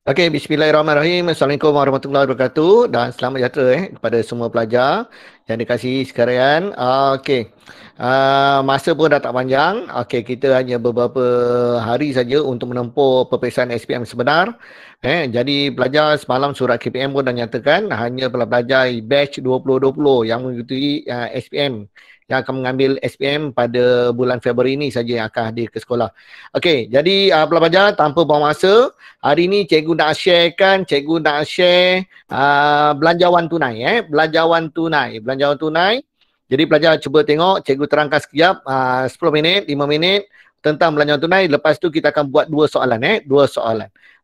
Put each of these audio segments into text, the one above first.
Okey, bismillahirrahmanirrahim. Assalamualaikum warahmatullahi wabarakatuh dan selamat sejahtera kepada semua pelajar yang dikasihi sekalian. Okey. Masa pun dah tak panjang. Okey, kita hanya beberapa hari saja untuk menempuh peperiksaan SPM sebenar. Jadi pelajar semalam surat KPM pun dah nyatakan hanya pelajar batch 2020 yang mengikuti SPM yang akan mengambil SPM pada bulan Februari ini saja yang akan hadir ke sekolah. Okey, jadi pelajar tanpa buang masa, hari ni cikgu nak share belanjawan tunai belanjawan tunai. Jadi pelajar cuba tengok, cikgu terangkan sekejap 10 minit, 5 minit tentang belanjawan tunai. Lepas tu kita akan buat dua soalan.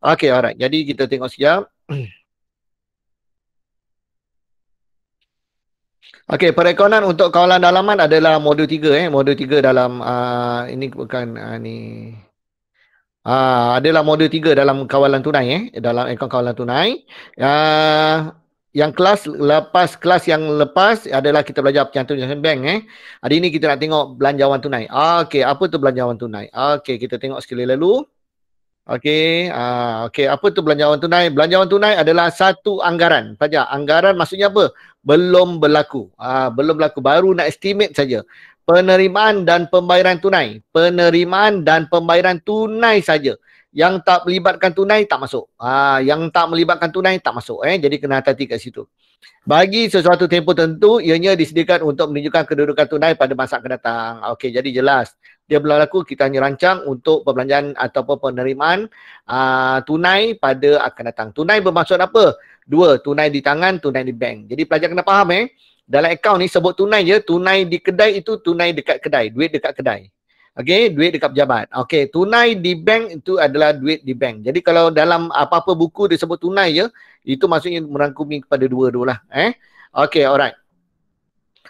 Okey, alright. Jadi kita tengok sekejap. Okey, perekonan untuk kawalan dalaman adalah modul 3 modul 3 dalam ini bukan ni adalah modul 3 dalam kawalan tunai dalam akaun kawalan tunai. Yang kelas yang lepas adalah kita belajar penyantun bank Hari ini kita nak tengok belanjawan tunai. Okey, apa tu belanjawan tunai? Okey, kita tengok sekali lalu. Okey, okey, apa tu belanjawan tunai? Belanjawan tunai adalah satu anggaran. Pelajar, anggaran maksudnya apa? Belum berlaku. Belum berlaku, baru nak estimate saja. Penerimaan dan pembayaran tunai. Penerimaan dan pembayaran tunai saja. Yang tak melibatkan tunai tak masuk. Yang tak melibatkan tunai tak masuk. Jadi kena hati-hati kat situ. Bagi sesuatu tempoh tentu, ianya disediakan untuk menunjukkan kedudukan tunai pada masa akan datang. Okey, jadi jelas. Dia berlaku, kita hanya rancang untuk perbelanjaan ataupun penerimaan tunai pada akan datang. Tunai bermaksud apa? Dua, tunai di tangan, tunai di bank. Jadi pelajar kena faham dalam akaun ni sebut tunai je, tunai di kedai itu tunai dekat kedai, duit dekat kedai. Okey, duit dekat pejabat. Okey, tunai di bank itu adalah duit di bank. Jadi kalau dalam apa-apa buku disebut tunai je, itu maksudnya merangkumi kepada dua-dua lah. Okey, alright.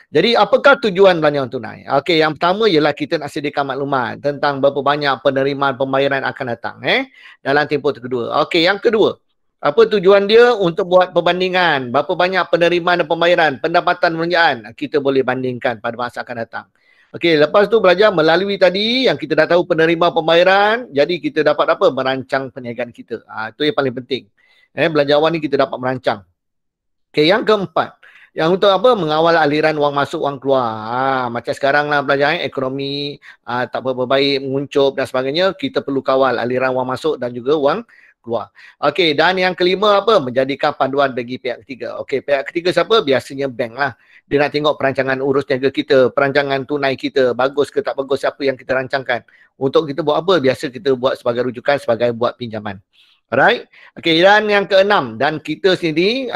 Jadi apakah tujuan belanjawan tunai? Okey, yang pertama ialah kita nak sediakan maklumat tentang berapa banyak penerimaan pembayaran akan datang dalam tempoh kedua. Okey, yang kedua, apa tujuan dia? Untuk buat perbandingan berapa banyak penerimaan dan pembayaran, pendapatan belanjaan kita boleh bandingkan pada masa akan datang. Okey, lepas tu belajar melalui tadi yang kita dah tahu penerimaan pembayaran, jadi kita dapat apa? Merancang perniagaan kita. Itu yang paling penting. Belanjawan ni kita dapat merancang. Okey, yang keempat, yang untuk apa? Mengawal aliran wang masuk, wang keluar. Macam sekarang lah belajar ekonomi tak berapa baik, menguncup dan sebagainya. Kita perlu kawal aliran wang masuk dan juga wang keluar. Okey, dan yang kelima apa? Menjadikan panduan bagi pihak ketiga. Okey, pihak ketiga siapa? Biasanya bank lah. Dia nak tengok perancangan urus niaga kita, perancangan tunai kita, bagus ke tak bagus, siapa yang kita rancangkan. Untuk kita buat apa? Biasa kita buat sebagai rujukan, sebagai buat pinjaman. Alright? Okey, dan yang keenam, dan kita sendiri,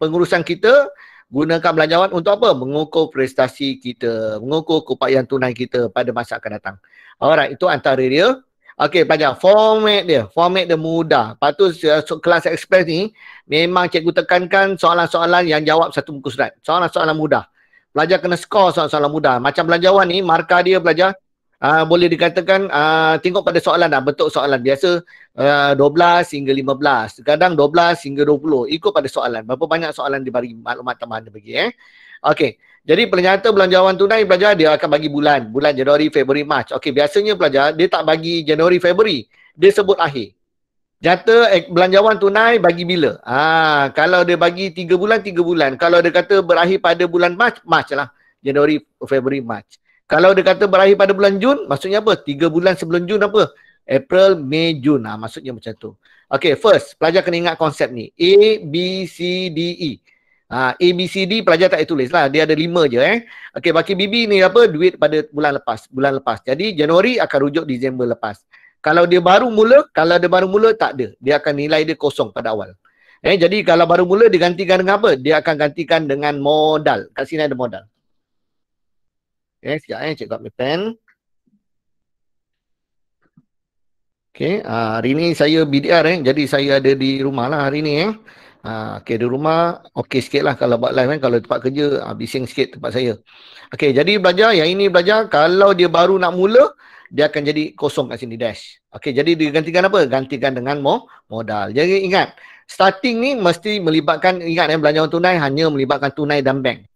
pengurusan kita, gunakan belanjawan untuk apa? Mengukur prestasi kita, mengukur keupayaan tunai kita pada masa akan datang. Alright, itu antara dia. Okey, pelajar, format dia mudah. Lepas tu kelas express ni memang cikgu tekankan soalan-soalan yang jawab satu muka surat. Soalan-soalan mudah. Pelajar kena skor soalan-soalan mudah. Macam belanjawan ni, markah dia pelajar boleh dikatakan tengok pada soalan dah, bentuk soalan. Biasa 12 hingga 15. Kadang 12 hingga 20. Ikut pada soalan. Berapa banyak soalan dibagi, maklumat tambahan dibagi. Okey. Jadi penyata belanjawan tunai pelajar dia akan bagi bulan. Bulan Januari, Februari, Mac. Okey, biasanya pelajar dia tak bagi Januari, Februari. Dia sebut akhir. Nyata belanjawan tunai bagi bila? Kalau dia bagi 3 bulan, 3 bulan. Kalau dia kata berakhir pada bulan Mac, Mac lah. Januari, Februari, Mac. Kalau dia kata berakhir pada bulan Jun, maksudnya apa? 3 bulan sebelum Jun apa? April, Mei, Jun. Maksudnya macam tu. Okay, first, pelajar kena ingat konsep ni. A, B, C, D, E. A, B, C, D pelajar tak tulis lah. Dia ada 5 je Okay, baki BB ni apa? Duit pada bulan lepas. Jadi, Januari akan rujuk Disember lepas. Kalau dia baru mula, tak ada. Dia akan nilai dia kosong pada awal. Jadi, kalau baru mula, digantikan dengan apa? Dia akan gantikan dengan modal. Kat sini ada modal. Sekejap cikgu ambil pen. Hari ni saya BDR jadi saya ada di rumah lah hari ni di rumah sikit lah kalau buat live kalau tempat kerja bising sikit tempat saya. Jadi belajar, yang ini belajar kalau dia baru nak mula, dia akan jadi kosong kat sini dash. Jadi digantikan apa? Gantikan dengan modal. Jadi ingat, starting ni mesti melibatkan, ingat belanjawan tunai hanya melibatkan tunai dan bank.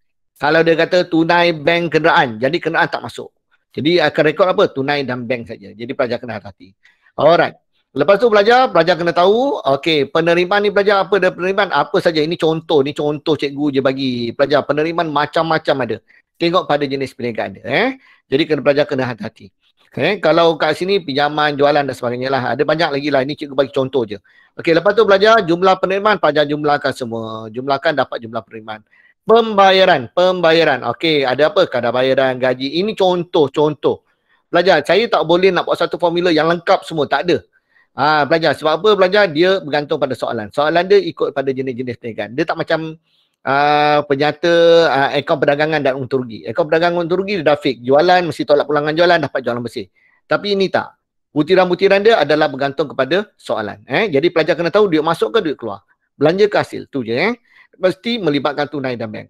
Kalau dia kata tunai bank kenderaan, jadi kenderaan tak masuk. Jadi akan rekod apa? Tunai dan bank saja. Jadi pelajar kena hati-hati. Alright. Lepas tu pelajar kena tahu, okey, penerimaan ni pelajar apa dia penerimaan? Apa saja, ini contoh cikgu je bagi pelajar. Penerimaan macam-macam ada. Tengok pada jenis perniagaan dia. Jadi pelajar kena hati-hati. Kalau kat sini pinjaman, jualan dan sebagainya lah. Ada banyak lagi lah. Ini cikgu bagi contoh je. Okey, lepas tu pelajar jumlah penerimaan, pelajar jumlahkan semua. Jumlahkan dapat jumlah penerimaan. Pembayaran. Okey, ada apa? Kadar bayaran, gaji. Ini contoh. Pelajar, saya tak boleh nak buat satu formula yang lengkap semua. Tak ada. Pelajar. Sebab apa pelajar? Dia bergantung pada soalan. Soalan dia ikut pada jenis-jenis perniagaan. Dia tak macam penyata akaun perdagangan dan untung rugi. Akaun perdagangan untung rugi dia dah fix. Jualan mesti tolak pulangan jualan, dapat jualan bersih. Tapi ini tak. Butiran-butiran dia adalah bergantung kepada soalan. Jadi pelajar kena tahu duit masuk ke duit keluar. Belanja ke hasil. Tu je. Mesti melibatkan tunai dan bank.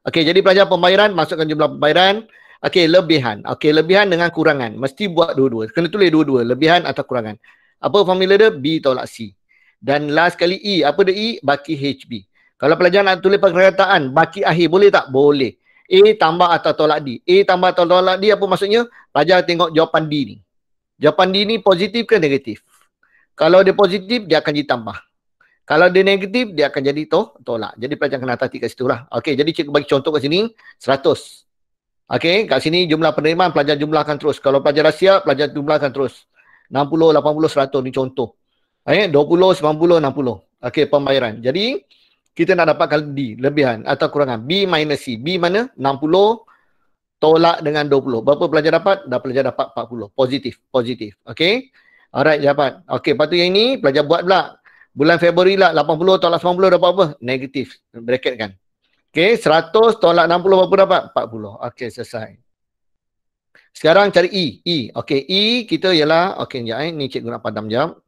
Okey, jadi pelajar pembayaran, masukkan jumlah pembayaran. Okey, lebihan. Okey, lebihan dengan kurangan. Mesti buat dua-dua. Kena tulis dua-dua. Lebihan atau kurangan. Apa formula dia? B tolak C. Dan last kali E. Apa dia E? Baki HB. Kalau pelajar nak tulis perkataan, baki akhir boleh tak? Boleh. A tambah atau tolak D. A tambah atau tolak D apa maksudnya? Pelajar tengok jawapan D ni. Jawapan D ni positif ke negatif? Kalau dia positif, dia akan ditambah. Kalau dia negatif, dia akan jadi tolak. Jadi pelajar kena hati kat situ lah. Okey, jadi cikgu bagi contoh kat sini, 100. Okey, kat sini jumlah penerimaan pelajar jumlahkan terus. Kalau pelajar rahsia, pelajar jumlahkan terus. 60, 80, 100 ni contoh. 20, 90, 60. Okey, pembayaran. Jadi, kita nak dapatkan D, lebihan atau kurangan. B minus C. B mana? 60 tolak dengan 20. Berapa pelajar dapat? Pelajar dapat 40. Positif. Okey. Alright, dapat. Okey, lepas tu yang ini, pelajar buat pula. Bulan Februari lah, 80 tolak 90 dapat apa? Negatif. Bracket kan. Okey, 100 tolak 60 berapa dapat? 40. Okey, selesai. Sekarang cari E. Okey, E kita ialah, okey, sekejap ni cikgu nak padam jap.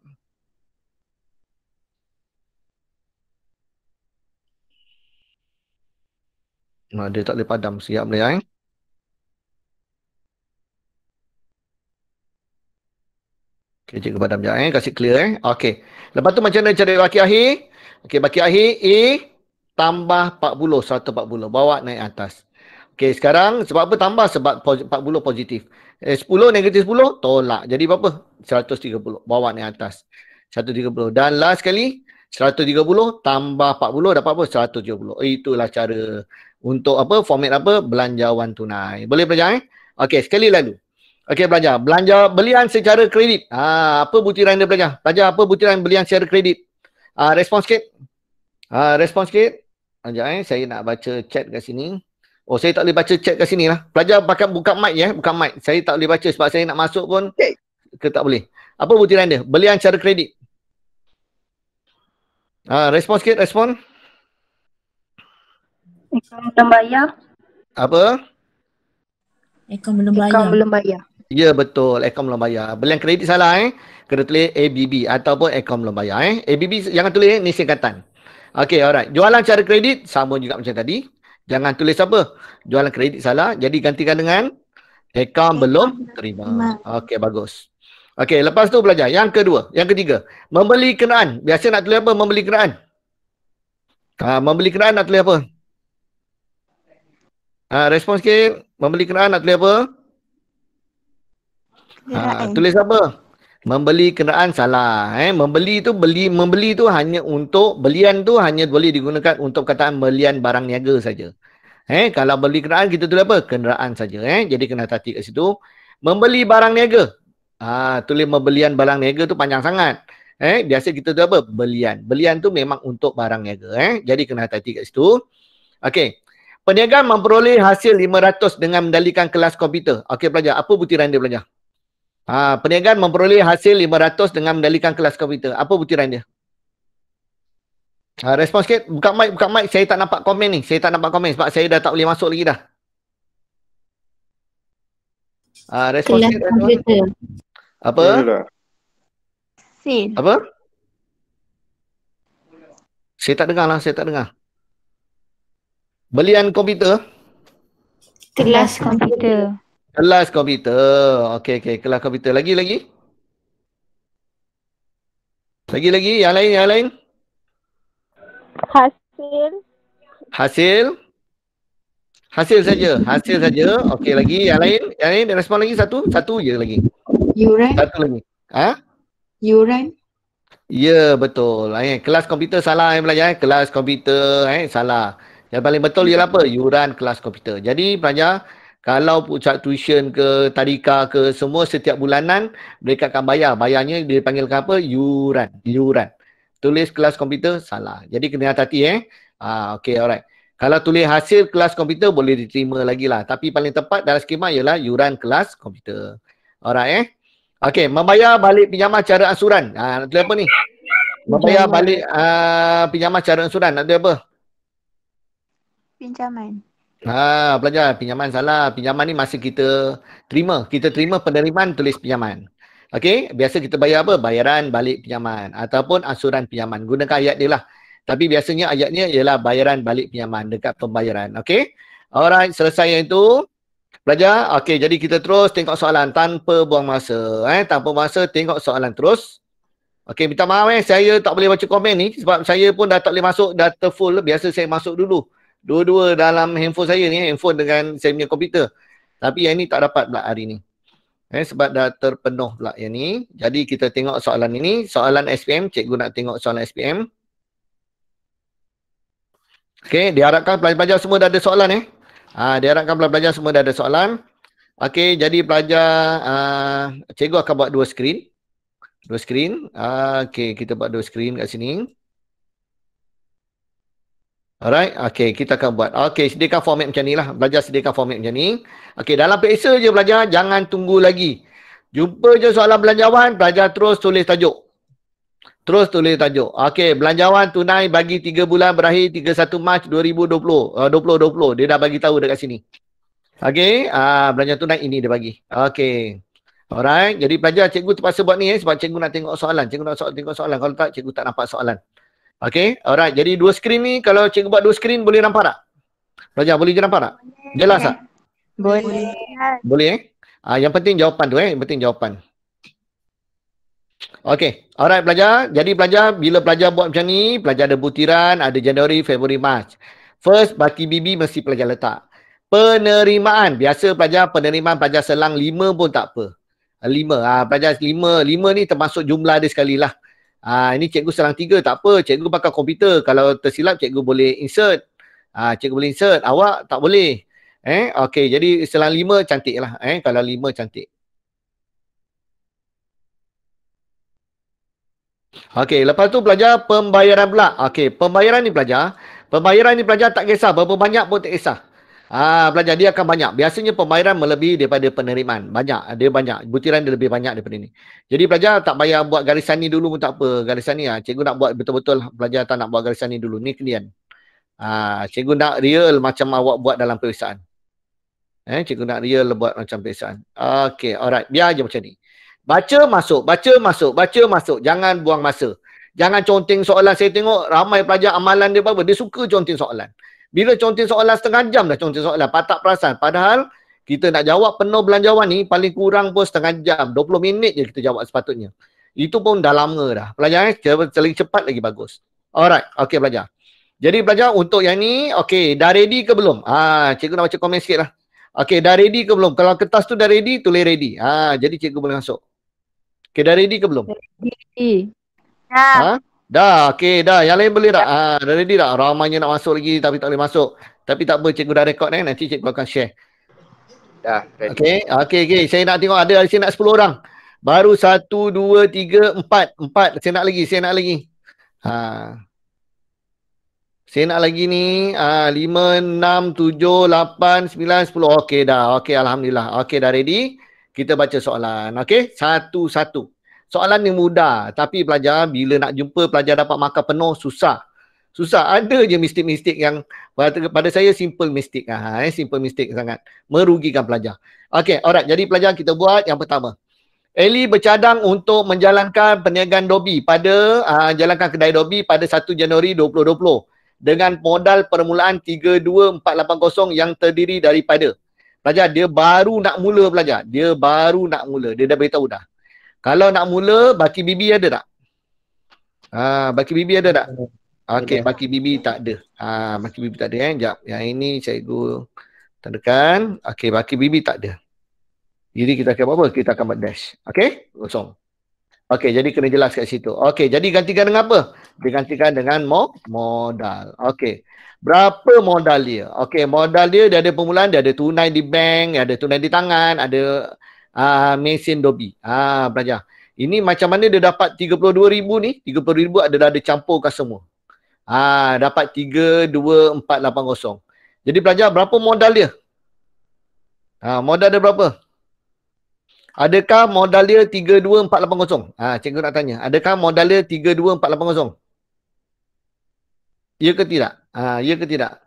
Dia tak boleh padam, siap boleh Okey, cikgu padam jap kasih clear Okey. Lepas tu macam mana cari baki akhir? Okey, baki akhir A tambah 40, 140. Bawa naik atas. Okey, sekarang sebab apa tambah? Sebab 40 positif. 10 negatif 10 tolak. Jadi berapa? 130. Bawa naik atas. 130. Dan last kali 130 tambah 40 dapat apa? 170. Itulah cara untuk apa? Format apa? Belanjawan tunai. Boleh belajar Okey, sekali lalu. Okey, belajar. Belanja belian secara kredit. Apa butiran dia belajar? Belajar apa butiran belian secara kredit? Respons sikit. Respons sikit. Sekejap saya nak baca chat kat sini. Oh, saya tak boleh baca chat kat sini lah. Pelajar pakai buka mic buka mic. Saya tak boleh baca sebab saya nak masuk pun ke tak boleh. Apa butiran dia? Belian secara kredit. Respons sikit, respon. Akaun belum bayar. Apa? Akaun belum bayar. Ya, betul. Akaun belum bayar. Belian kredit salah Kena tulis ABB ataupun akaun belum bayar ABB jangan tulis ni singkatan. Okey, alright. Jualan cara kredit sama juga macam tadi. Jangan tulis apa? Jualan kredit salah. Jadi gantikan dengan akaun belum terima. Okey, bagus. Okey, lepas tu belajar. Yang kedua, yang ketiga. Membeli kenderaan. Biasa nak tulis apa? Membeli kenderaan. Membeli kenderaan nak tulis apa? Respon sikit. Membeli kenderaan nak tulis apa? Tulis apa? Membeli kenderaan salah. Membeli tu membeli tu hanya untuk belian tu hanya boleh digunakan untuk perkataan belian barang niaga saja. Kalau beli kenderaan kita tulis apa? Kenderaan saja. Jadi kena hati kat situ. Membeli barang niaga. Tulis membelian barang niaga tu panjang sangat. Biasa kita tulis apa? Belian. Belian tu memang untuk barang niaga. Jadi kena hati kat situ. Okey. Peniagaan memperoleh hasil 500 dengan mendalikan kelas komputer. Okey pelajar, apa butiran dia pelajar? Perniagaan memperoleh hasil 500 dengan mendalikan kelas komputer. Apa butiran dia? Respon sikit. Buka mic. Saya tak nampak komen ni. Saya tak nampak komen sebab saya dah tak boleh masuk lagi dah. Respon sikit. Komputer. Apa? Sil. Apa? Saya tak dengar lah. Saya tak dengar. Belian komputer? Kelas komputer. Kelas komputer. Okey. Kelas komputer. Lagi? Lagi. Yang lain? Hasil saja. Okey, lagi. Yang lain? Respon lagi satu je lagi. Yuran. Satu lagi. Ha? Yuran. Ya, betul. Kelas komputer salah pelajar. Kelas komputer salah. Yang paling betul ialah apa? Yuran kelas komputer. Jadi pelajar, kalau pusat tuition ke tadika ke semua setiap bulanan, mereka akan bayar. Bayarnya dipanggilkan apa? Yuran. Yuran. Tulis kelas komputer salah. Jadi kena hati-hati okay, alright. Kalau tulis hasil kelas komputer boleh diterima lagi lah. Tapi paling tepat dalam skema ialah yuran kelas komputer. Alright Okey, membayar balik pinjaman cara ansuran. Nak tulis apa ni? Membayar balik pinjaman cara ansuran. Nak tulis apa? Pinjaman. Pelajar, pinjaman salah. Pinjaman ni masa kita terima. Kita terima penerimaan tulis pinjaman. Okey, biasa kita bayar apa? Bayaran balik pinjaman ataupun ansuran pinjaman. Gunakan ayat dia lah. Tapi biasanya ayatnya ialah bayaran balik pinjaman dekat pembayaran. Okey. Alright, selesai yang itu. Pelajar, okey, jadi kita terus tengok soalan tanpa buang masa. Tanpa masa, tengok soalan terus. Okey, minta maaf saya tak boleh baca komen ni sebab saya pun dah tak boleh masuk, dah terfull. Biasa saya masuk dulu. Dua-dua dalam handphone saya ni, handphone dengan saya punya komputer. Tapi yang ni tak dapat pula hari ni. Sebab dah terpenuh pula yang ni. Jadi kita tengok soalan ini. Soalan SPM, cikgu nak tengok soalan SPM. Okey, diharapkan pelajar-pelajar semua dah ada soalan diharapkan pelajar-pelajar semua dah ada soalan. Okey, jadi pelajar, cikgu akan buat dua skrin. Dua skrin. Okey, kita buat dua skrin kat sini. Alright, okey, kita akan buat. Okey, sediakan format macam ni lah. Belajar sediakan format macam ni. Okey, dalam peksa je belajar, jangan tunggu lagi. Jumpa je soalan belanjawan, belajar terus tulis tajuk. Terus tulis tajuk. Okey, belanjawan tunai bagi 3 bulan berakhir 31 Mac 2020. 2020. Dia dah bagi tahu dekat sini. Okey, belanjawan tunai ini dia bagi. Okey. Alright, jadi pelajar cikgu terpaksa buat ni sebab cikgu nak tengok soalan. Cikgu nak tengok soalan. Kalau tak, cikgu tak nampak soalan. Okey, alright. Jadi dua skrin ni, kalau cikgu buat dua skrin boleh nampak tak? Pelajar boleh je nampak tak? Jelas tak? Boleh. Boleh yang penting jawapan tu yang penting jawapan. Okey, alright pelajar. Jadi pelajar, bila pelajar buat macam ni, pelajar ada butiran, ada Januari, Februari, Mac. First, baki bibi mesti pelajar letak. Penerimaan, biasa pelajar penerimaan pelajar selang 5 pun tak apa. 5, pelajar 5 ni termasuk jumlah dia sekali lah. Ini cikgu selang 3 tak apa, cikgu pakai komputer. Kalau tersilap cikgu boleh insert. Cikgu boleh insert, awak tak boleh. Okey, jadi selang 5 cantik lah. Kalau 5 cantik. Okey, lepas tu pelajar pembayaran pula. Okey, pembayaran ni pelajar tak kisah, berapa banyak pun tak kisah. Pelajar dia akan banyak. Biasanya pembayaran melebihi daripada penerimaan. Banyak, dia banyak. Butiran dia lebih banyak daripada ni. Jadi pelajar tak payah buat garisan ni dulu pun tak apa. Garisan ni cikgu nak buat betul-betul, pelajar tak nak buat garisan ni dulu. Ni kalian. Cikgu nak real macam awak buat dalam peperiksaan. Cikgu nak real buat macam peperiksaan. Okey, alright. Biar je macam ni. Baca masuk. Jangan buang masa. Jangan conteng soalan. Saya tengok ramai pelajar amalan dia apa. Dia suka conteng soalan. Bila conteng soalan setengah jam dah conteng soalan. Tak perasan. Padahal kita nak jawab penuh belanjawan ni paling kurang pun setengah jam. 20 minit je kita jawab sepatutnya. Itu pun dah lama dah. Pelajar lagi cepat lagi bagus. Alright. Okey pelajar. Jadi pelajar untuk yang ni. Okey. Dah ready ke belum? Cikgu nak baca komen sikit lah. Okey. Dah ready ke belum? Kalau kertas tu dah ready, tulis ready. Jadi cikgu boleh masuk. Okey. Dah ready ke belum? Ready. Dah, okey, dah. Yang lain boleh tak? Dah ready tak? Ramainya nak masuk lagi tapi tak boleh masuk. Tapi tak apa, cikgu dah rekod nanti cikgu akan share. Dah, ready. Okey. Saya nak tengok ada sini nak 10 orang. Baru 1, 2, 3, 4. 4. Saya nak lagi. Saya nak lagi ni 5, 6, 7, 8, 9, 10. Okey dah. Okey, alhamdulillah. Okey, dah ready. Kita baca soalan. Okey, satu-satu. Soalan ni mudah, tapi pelajar bila nak jumpa pelajar dapat markah penuh susah. Ada je mistik-mistik yang pada saya simple mistake. Simple mistake sangat. Merugikan pelajar. Okey, alright. Jadi pelajar kita buat yang pertama. Eli bercadang untuk menjalankan perniagaan Dobi pada jalankan kedai Dobi pada 1 Januari 2020 dengan modal permulaan 32,480 yang terdiri daripada. Pelajar dia baru nak mula pelajar. Dia dah beritahu dah. Kalau nak mula, baki bibi ada tak? Baki bibi ada tak? Okey, baki bibi tak ada. Baki bibi tak ada Sekejap. Yang ini cikgu tandakan. Okey, baki bibi tak ada. Jadi kita akan buat apa? Kita akan buat dash. Okey? Kosong. Okey, jadi kena jelas kat situ. Okey, jadi gantikan dengan apa? Digantikan dengan modal. Okey. Berapa modal dia? Okey, modal dia ada permulaan, dia ada tunai di bank, ada tunai di tangan, ada mesin dobi. Belajar. Ini macam mana dia dapat 32,000 ni? 32,000 ada campurkan semua. Dapat 32480. Jadi pelajar berapa modal dia? Modal dia berapa? Adakah modal dia 32480? Cikgu nak tanya. Adakah modal dia 32480? Ya ke tidak? Ya ke tidak?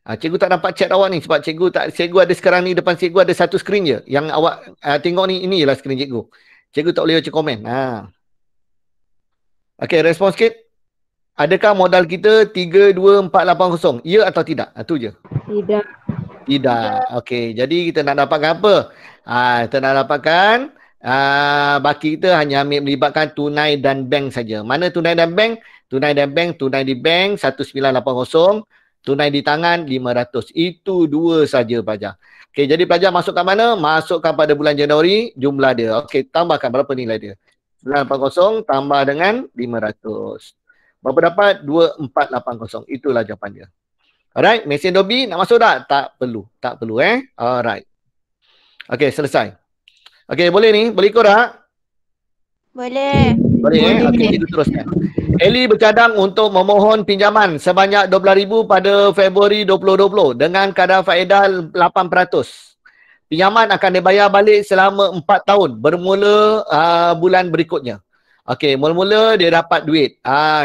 Cikgu tak nampak chat awak ni sebab cikgu ada sekarang ni depan cikgu ada satu skrin je. Yang awak tengok ni, inilah skrin cikgu. Cikgu tak boleh baca komen. Okey, respon sikit. Adakah modal kita 32480? Ya atau tidak? Itu je. Tidak. Tidak. Okey, jadi kita nak dapatkan apa? Kita nak dapatkan baki kita hanya melibatkan tunai dan bank saja. Mana tunai dan bank? Tunai dan bank, tunai di bank 1980, tunai di tangan 500. Itu dua saja pelajar. Okey, jadi pelajar masukkan mana? Masukkan pada bulan Januari jumlah dia. Okey, tambahkan berapa nilai dia? 980 tambah dengan 500. Berapa dapat? 2480. Itulah jawapan dia. Alright, mesin dobi nak masuk tak? Tak perlu. Tak perlu Alright. Okey, selesai. Okey, boleh ni? Boleh ikut tak? Boleh. Boleh Okey, kita teruskan. Eli bercadang untuk memohon pinjaman sebanyak 12,000 pada Februari 2020 dengan kadar faedah 8%. Pinjaman akan dibayar balik selama 4 tahun bermula bulan berikutnya. Okey, mula-mula dia dapat duit.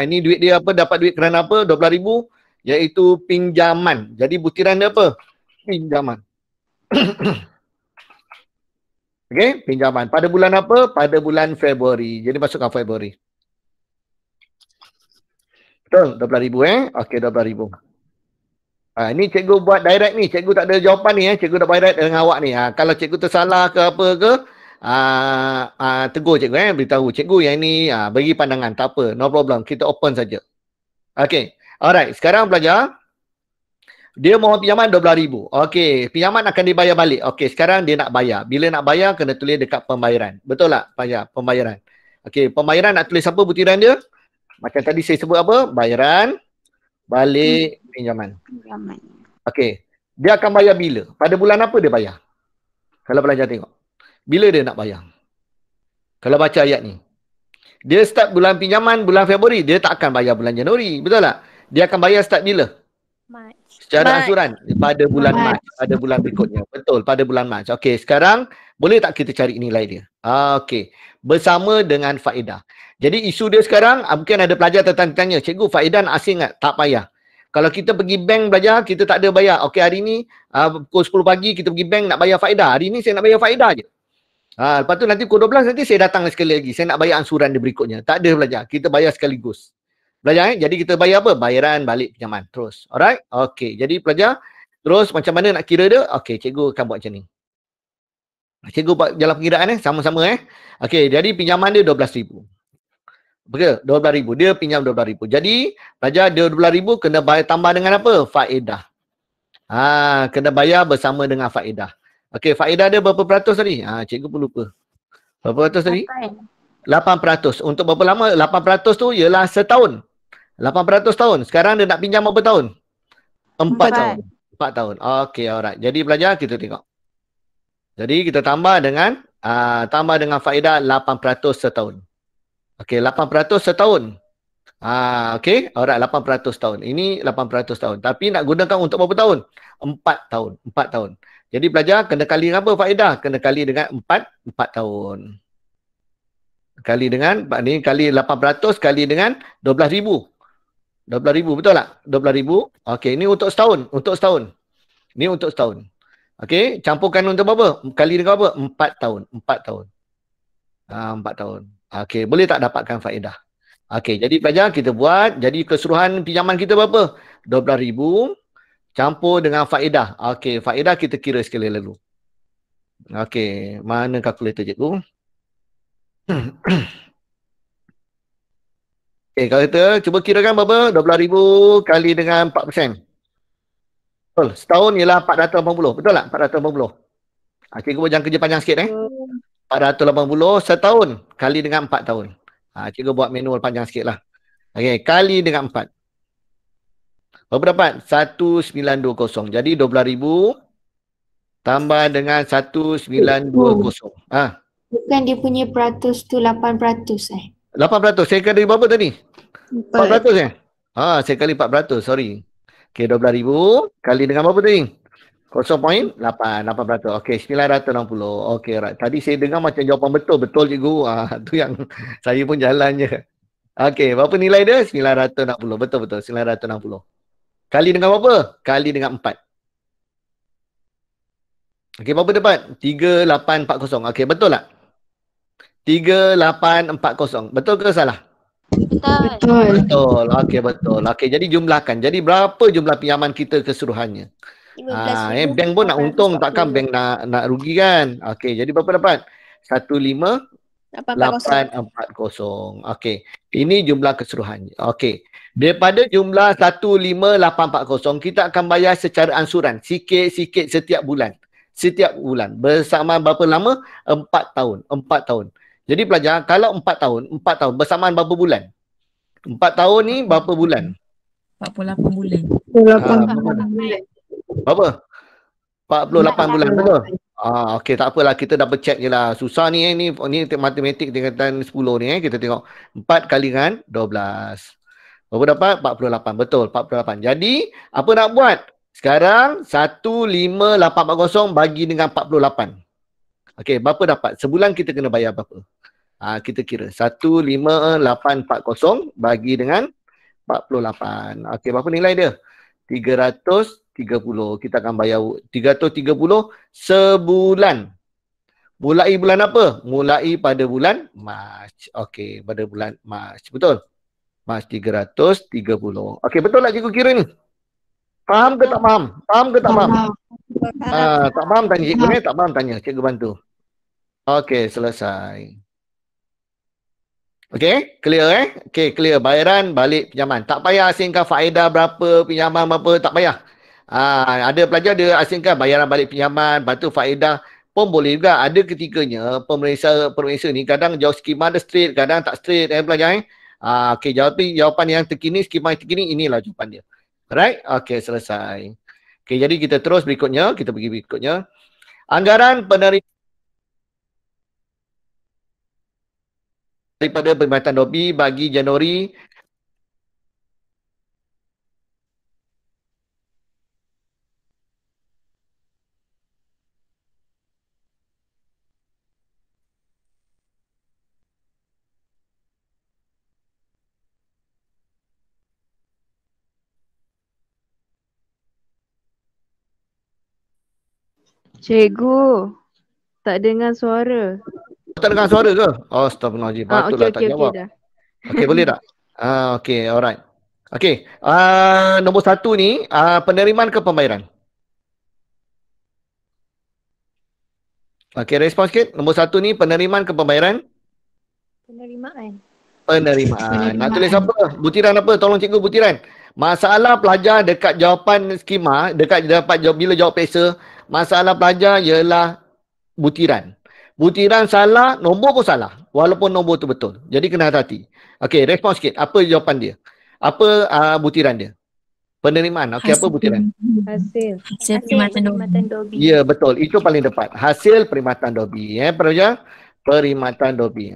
Ini duit dia apa? Dapat duit kerana apa? 12,000 iaitu pinjaman. Jadi butiran dia apa? Pinjaman. Okey, pinjaman. Pada bulan apa? Pada bulan Februari. Jadi masukkan Februari. Betul? 12,000 Okey, 12,000. Ini cikgu buat direct ni. Cikgu tak ada jawapan ni Cikgu dah direct dengan awak ni. Kalau cikgu tersalah ke apa ke, tegur cikgu beritahu cikgu yang ini bagi pandangan. Tak apa. No problem. Kita open saja. Okey. Alright. Sekarang belajar. Dia mohon pinjaman 12,000. Okey. Pinjaman akan dibayar balik. Okey. Sekarang dia nak bayar. Bila nak bayar, kena tulis dekat pembayaran. Betul tak? Pembayaran. Okey. Pembayaran nak tulis apa butiran dia? Macam tadi saya sebut apa? Bayaran balik pinjaman. Okey. Dia akan bayar bila? Pada bulan apa dia bayar? Kalau pelajar tengok. Bila dia nak bayar? Kalau baca ayat ni. Dia start bulan pinjaman bulan Februari. Dia tak akan bayar bulan Januari. Betul tak? Dia akan bayar start bila? Mac. Secara ansuran. Pada bulan Mac. Pada bulan berikutnya. Betul. Pada bulan Mac. Okey. Sekarang boleh tak kita cari nilai dia? Okey. Bersama dengan faedah. Jadi isu dia sekarang, mungkin ada pelajar tertanya, cikgu faedah nak asing tak? Tak payah. Kalau kita pergi bank belajar, kita tak ada bayar. Okey, hari ni pukul 10 pagi kita pergi bank nak bayar faedah. Hari ni saya nak bayar faedah je. Lepas tu nanti pukul 12 nanti saya datang sekali lagi. Saya nak bayar ansuran dia berikutnya. Tak ada belajar. Kita bayar sekaligus. Belajar Jadi kita bayar apa? Bayaran balik pinjaman. Terus. Alright? Okey. Jadi pelajar, terus macam mana nak kira dia? Okey, cikgu akan buat macam ni. Cikgu buat jalan pengiraan sama-sama Okey, jadi pinjaman dia 12,000. Betul? 12,000. Dia pinjam 12,000. Jadi, pelajar dia 12,000 kena bayar tambah dengan apa? Faedah. Kena bayar bersama dengan faedah. Okey, faedah dia berapa peratus tadi? Cikgu pun lupa. Berapa peratus tadi? 8%. Untuk berapa lama? 8% tu ialah setahun. 8% tahun. Sekarang dia nak pinjam berapa tahun? 4 tahun. 4 tahun. Okey, alright. Jadi pelajar kita tengok. Jadi kita tambah dengan faedah 8% setahun. Okey, 8% setahun. Okey, alright, 8% tahun. Ini 8% tahun. Tapi nak gunakan untuk berapa tahun? 4 tahun. 4 tahun. Jadi pelajar kena kali dengan apa faedah? Kena kali dengan 4 tahun. Kali dengan, ni kali 8% kali dengan 12,000. 12,000 betul tak? 12,000. Okey, ini untuk setahun. Untuk setahun. Ini untuk setahun. Okey, campurkan untuk berapa? Kali dengan apa? 4 tahun. 4 tahun. 4 tahun. Okey, boleh tak dapatkan faedah? Okey, jadi pelajar kita buat. Jadi keseluruhan pinjaman kita berapa? 12,000 campur dengan faedah. Okey, faedah kita kira sekali lalu. Okey, mana kalkulator cikgu? Okey, kalau kita cuba kirakan berapa? 12,000 kali dengan 4%. Betul, setahun ialah 480. Betul tak? 480. Cikgu buat jangan kerja panjang sikit 480 setahun kali dengan 4 tahun. Cikgu buat manual panjang sikit lah. Okey, kali dengan 4. Berapa dapat? 1920. Jadi 12,000 tambah dengan 1920. Bukan dia punya peratus tu 8% 8%. Saya kali berapa tadi? 4. 400 saya kali 400. Sorry. Okey, 12,000 kali dengan berapa tadi? 0.8. 8%. Okey, 960. Okey, right. Tadi saya dengar macam jawapan betul. Betul cikgu. Tu yang saya pun jalan je. Okey, berapa nilai dia? 960. Betul-betul. 960. Kali dengan berapa? Kali dengan 4. Okey, berapa dapat? 3840. Okey, betul tak? 3840. Betul ke salah? Betul. Betul. Okey, betul. Okey, jadi jumlahkan. Jadi berapa jumlah pinjaman kita keseluruhannya? 15,000. Bank pun nak untung, takkan bank nak rugi kan? Okey, jadi berapa dapat? 15,840. Okey. Ini jumlah keseluruhannya. Okey. Daripada jumlah 15,840, kita akan bayar secara ansuran. Sikit-sikit setiap bulan. Setiap bulan. Bersamaan berapa lama? 4 tahun. 4 tahun. Jadi pelajar, kalau 4 tahun bersamaan berapa bulan? 4 tahun ni berapa bulan? 48 bulan. 48 bulan. Berapa? 48 bulan, betul? Okey, tak apalah, kita double check je lah. Susah ni ni matematik tingkatan 10 ni kita tengok 4 kali dengan 12. Berapa dapat? 48. Betul, 48. Jadi, apa nak buat? Sekarang 15,840 bagi dengan 48. Okey, berapa dapat? Sebulan kita kena bayar berapa? Kita kira 15,840 bagi dengan 48. Okey, berapa nilai dia? 330. Kita akan bayar 330 sebulan. Mulai bulan apa? Mulai pada bulan Mac. Okey, pada bulan Mac. Betul? Mac 330. Okey, betul tak cikgu kira ni? Faham ke tak faham? Faham ke tak faham? Tak faham tanya cikgu ni, tak faham tanya. Cikgu bantu. Okey, selesai. Okey, clear Okey, clear. Bayaran balik pinjaman. Tak payah asingkan faedah berapa, pinjaman berapa, tak payah. Ada pelajar dia asingkan bayaran balik pinjaman, lepas tu faedah pun boleh juga. Ada ketikanya pemeriksa ni kadang jawab skema ada straight, kadang tak straight pelajar Okey, jawapan yang terkini, skema yang terkini, inilah jawapan dia. Alright? Okey, selesai. Okey, jadi kita terus berikutnya, kita pergi berikutnya. Anggaran penerimaan daripada perkhidmatan dobi bagi Januari Cikgu, tak dengar suara. tak dengar suara ke? Astagfirullahaladzim. Patutlah tak jawab. Dah. Okey, boleh tak? Okey, alright. Okey, nombor 1 ni penerimaan ke pembayaran? Okey, respon sikit. Nombor 1 ni penerimaan ke pembayaran? Penerimaan. Nak tulis apa? Butiran apa? Tolong cikgu butiran. Masalah pelajar dekat jawapan skema, dekat dapat bila jawab peksa, masalah pelajar ialah butiran. Butiran salah, nombor pun salah. Walaupun nombor tu betul. Jadi kena hati-hati. Okey, respon sikit. Apa jawapan dia? Apa butiran dia? Penerimaan. Okey, apa butiran? Hasil perkhidmatan dobi. Ya, betul. Itu paling tepat. Hasil perkhidmatan dobi. Pelajar? Perkhidmatan dobi.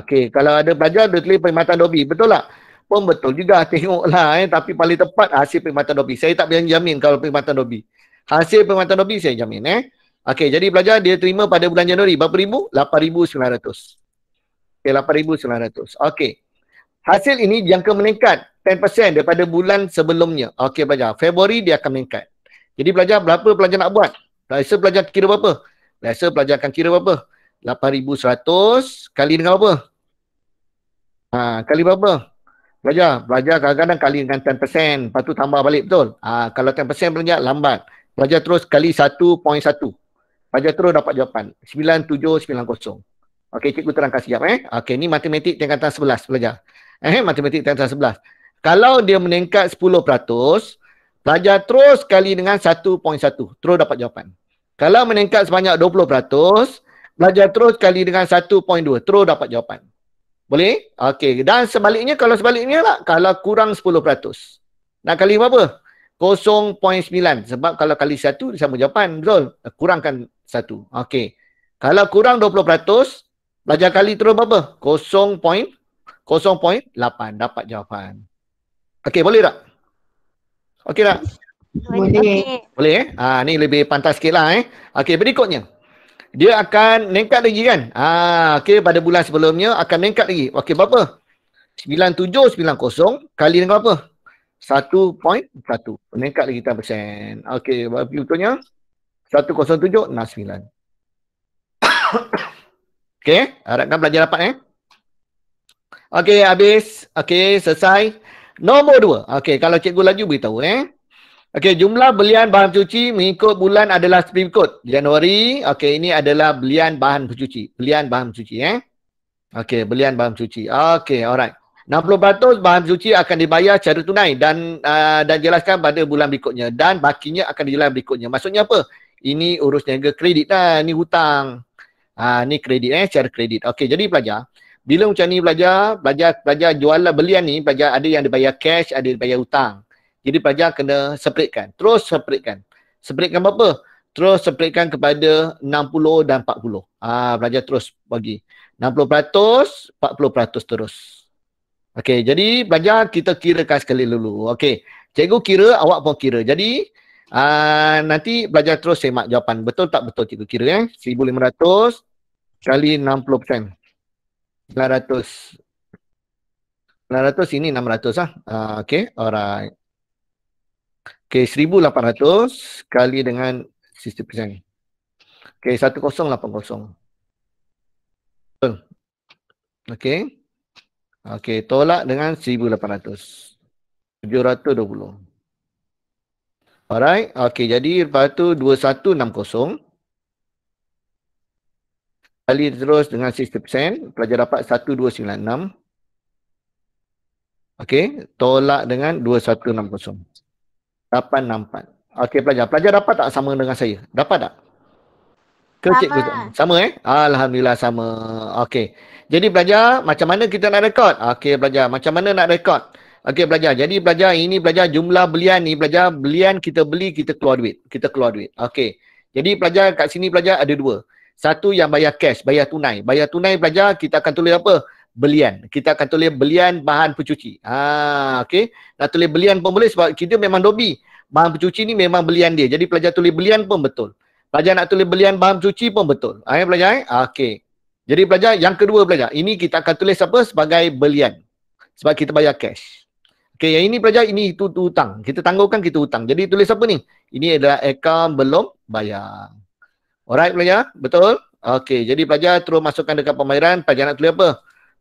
Okey, kalau ada pelajar dia tulis perkhidmatan dobi. Betul tak? Pun betul juga. Tengoklah. Tapi paling tepat hasil perkhidmatan dobi. Saya tak jamin kalau perkhidmatan dobi. Hasil perkhidmatan dobi saya jamin. Okey, jadi pelajar dia terima pada bulan Januari. Berapa ribu? 8,900. Okey, 8,900. Okey. Hasil ini jangka meningkat 10% daripada bulan sebelumnya. Okey pelajar. Februari dia akan meningkat. Jadi pelajar, berapa pelajar nak buat? Rasa pelajar kira berapa? Rasa pelajar akan kira berapa? 8,100 kali dengan apa? Kali berapa? Pelajar kadang-kadang kali dengan 10%. Lepas tu tambah balik, betul? Kalau 10% pelajar lambat. Pelajar terus kali 1.1. Pelajar terus dapat jawapan. 9790. Okey, cikgu terangkan sekejap. Okey, ni matematik tingkatan 11 pelajar. Matematik tingkatan 11. Kalau dia meningkat 10%, pelajar terus kali dengan 1.1. Terus dapat jawapan. Kalau meningkat sebanyak 20%, pelajar terus kali dengan 1.2. Terus dapat jawapan. Boleh? Okey. Dan sebaliknya, kalau sebaliknya lah, kalau kurang 10%. Nak kali berapa? 0.9. Sebab kalau kali 1, sama jawapan. Betul? Kurangkan 1. Okey. Kalau kurang 20%, belajar kali terus berapa? 0.8. Dapat jawapan. Okey, boleh tak? Okey tak? Boleh. Boleh ni lebih pantas sikit lah Okey, berikutnya. Dia akan meningkat lagi kan? Okey, pada bulan sebelumnya akan meningkat lagi. Okey, berapa? 9790 kali dengan apa? 1.1. Meningkat lagi 10%. Okey, berikutnya 10769. Okey, harapkan belajar dapat Okey, habis. Okey, selesai. Nombor 2. Okey, kalau cikgu laju beritahu Okey, jumlah belian bahan pencuci mengikut bulan adalah seperti berikut. Januari, okey, ini adalah belian bahan pencuci. Belian bahan pencuci Okey, belian bahan pencuci. Okey, alright. 60% bahan pencuci akan dibayar secara tunai dan jelaskan pada bulan berikutnya dan bakinya akan dijelaskan berikutnya. Maksudnya apa? Ini urus niaga kredit lah, ni hutang. Ni kredit secara kredit. Okey, jadi pelajar, bila macam ni pelajar jualan belian ni, pelajar ada yang dibayar cash, ada yang dibayar hutang. Jadi pelajar kena separatekan. Terus separatekan. Separatekan berapa? Terus separatekan kepada 60 dan 40. Pelajar terus bagi. 60%, 40% terus. Okey, jadi pelajar kita kirakan sekali dulu. Okey, cikgu kira, awak pun kira. Jadi nanti pelajar terus semak jawapan. Betul tak betul cikgu kira 1,500 kali 60%. 900. 900 ini 600 Okey, alright. Okey, 1,800 kali dengan 60%. Okey, 1080. Betul. Okey. Okey, tolak dengan 1,800. 720. Alright. Okey, jadi lepas tu 2160. Kali terus dengan 60%. Pelajar dapat 1296. Okey, tolak dengan 2160. 864. Okey pelajar. Pelajar dapat tak sama dengan saya? Dapat tak? Ke cikgu? Sama Alhamdulillah sama. Okey. Jadi pelajar, macam mana kita nak rekod? Okey pelajar, macam mana nak rekod? Okey pelajar. Jadi pelajar, ini pelajar jumlah belian ni. Pelajar belian kita beli, kita keluar duit. Okey. Jadi pelajar kat sini pelajar ada dua. Satu yang bayar cash, bayar tunai. Bayar tunai pelajar kita akan tulis apa? Belian. Kita akan tulis belian bahan pencuci. Okey. Nak tulis belian pun boleh sebab kita memang dobi. Bahan pencuci ni memang belian dia. Jadi pelajar tulis belian pun betul. Pelajar nak tulis belian bahan pencuci pun betul. Pelajar Okey. Jadi pelajar yang kedua pelajar. Ini kita akan tulis apa? Sebagai belian. Sebab kita bayar cash. Okey, yang ini pelajar ini itu hutang. Kita tangguhkan kita hutang. Jadi tulis apa ni? Ini adalah akaun belum bayar. Alright pelajar? Betul? Okey, jadi pelajar terus masukkan dekat pembayaran. Pelajar nak tulis apa?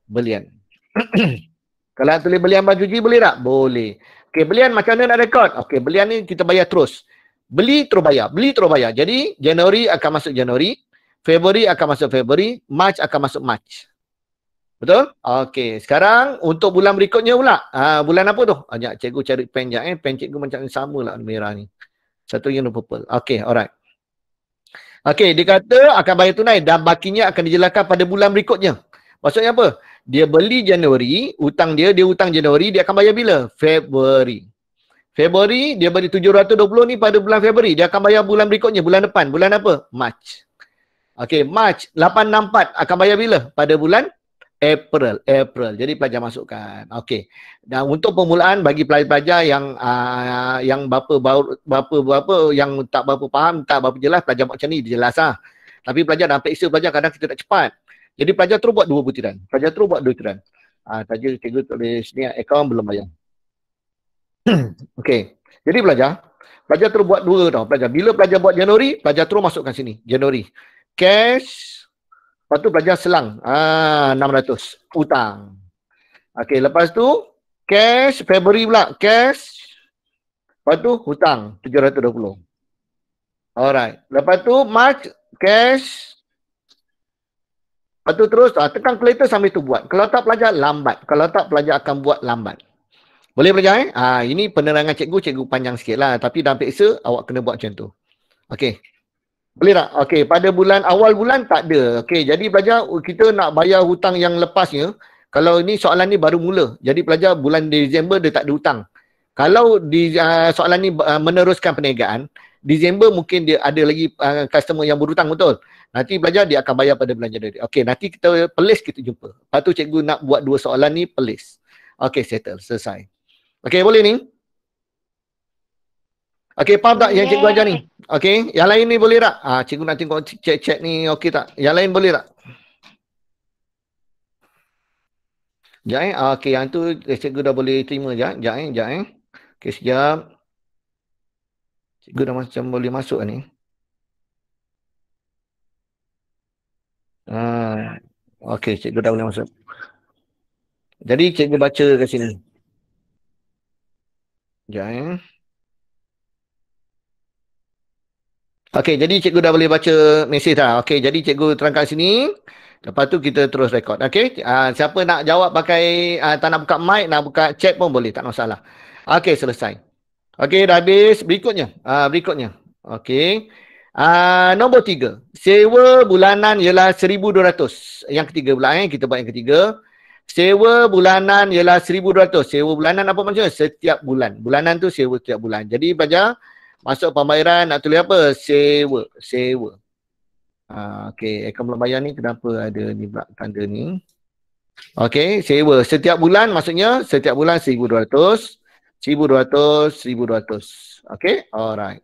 Belian. Kalau nak tulis belian baju cuci boleh tak? Boleh. Okey, belian macam mana nak rekod? Okey, belian ni kita bayar terus. Beli terus bayar. Beli terus bayar. Jadi, Januari akan masuk Januari. Februari akan masuk Februari. March akan masuk March. Betul? Okey, sekarang untuk bulan berikutnya pula. Bulan apa tu? Sekejap, cikgu cari pen sekejap. Pen cikgu macam sama lah merah ni. Satu yang purple. Okey, alright. Okey, dia kata akan bayar tunai dan bakinya akan dijelaskan pada bulan berikutnya. Maksudnya apa? Dia beli Januari, hutang dia hutang Januari, dia akan bayar bila? Februari. Februari, dia beli 720 ni pada bulan Februari. Dia akan bayar bulan berikutnya, bulan depan. Bulan apa? March. Okey, March 864 akan bayar bila? Pada bulan April. Jadi pelajar masukkan. Okey. Dan untuk permulaan bagi pelajar-pelajar yang berapa yang tak berapa faham, tak berapa jelas, pelajar buat macam ni dia jelas Tapi pelajar dalam periksa pelajar kadang kita tak cepat. Jadi pelajar terus buat 2 butiran. Pelajar terus buat 2 butiran. Saja cikgu tulis ni akaun belum bayar. Okey. Jadi pelajar terus buat 2 tau pelajar. Bila pelajar buat Januari, pelajar terus masukkan sini. Januari. Cash. Lepas tu pelajar selang. 600. Hutang. Okey. Lepas tu cash. Februari pula. Cash. Lepas tu hutang. 720. Alright. Lepas tu March. Cash. Lepas tu terus tekan calculator sambil tu buat. Kalau tak pelajar lambat. Kalau tak pelajar akan buat lambat. Boleh pelajar ini penerangan cikgu panjang sikit lah. Tapi dalam periksa awak kena buat macam tu. Okey. Boleh tak? Okey, pada awal bulan tak ada. Okey, jadi pelajar kita nak bayar hutang yang lepasnya. Kalau ni soalan ni baru mula. Jadi pelajar bulan Disember dia tak ada hutang. Kalau di soalan ni meneruskan perniagaan, Disember mungkin dia ada lagi customer yang berhutang, betul. Nanti pelajar dia akan bayar pada bulan Januari. Okey, nanti kita pelis, kita jumpa. Lepas tu cikgu nak buat 2 soalan ni pelis. Okey, settle, selesai. Okey, boleh ni? Okey, faham tak yang cikgu ajar ni? Okey, yang lain ni boleh tak? Cikgu nak tengok cek ni okey tak? Yang lain boleh tak? Sekejap okey, yang tu cikgu dah boleh terima sekejap. Okey, sekejap. Cikgu dah macam boleh masuk ni. Okey, cikgu dah boleh masuk. Jadi cikgu baca kat sini. Sekejap. Okey, jadi cikgu dah boleh baca mesej dah. Okey, jadi cikgu terangkan sini. Lepas tu kita terus rekod. Okey, siapa nak jawab pakai tak nak buka mic, nak buka chat pun boleh, tak masalah. Okey, selesai. Okey, dah habis. Berikutnya. Okey. Nombor 3. Sewa bulanan ialah 1,200. Yang ketiga pula kita buat yang ketiga. Sewa bulanan ialah 1,200. Sewa bulanan apa maksudnya? Setiap bulan. Bulanan tu sewa setiap bulan. Jadi pelajar masuk pembayaran nak tulis apa? Sewa. Okey, akaun belum bayar ni kenapa ada ni pula tanda ni? Okey, sewa setiap bulan maksudnya setiap bulan 1,200. 1,200. Okey, alright.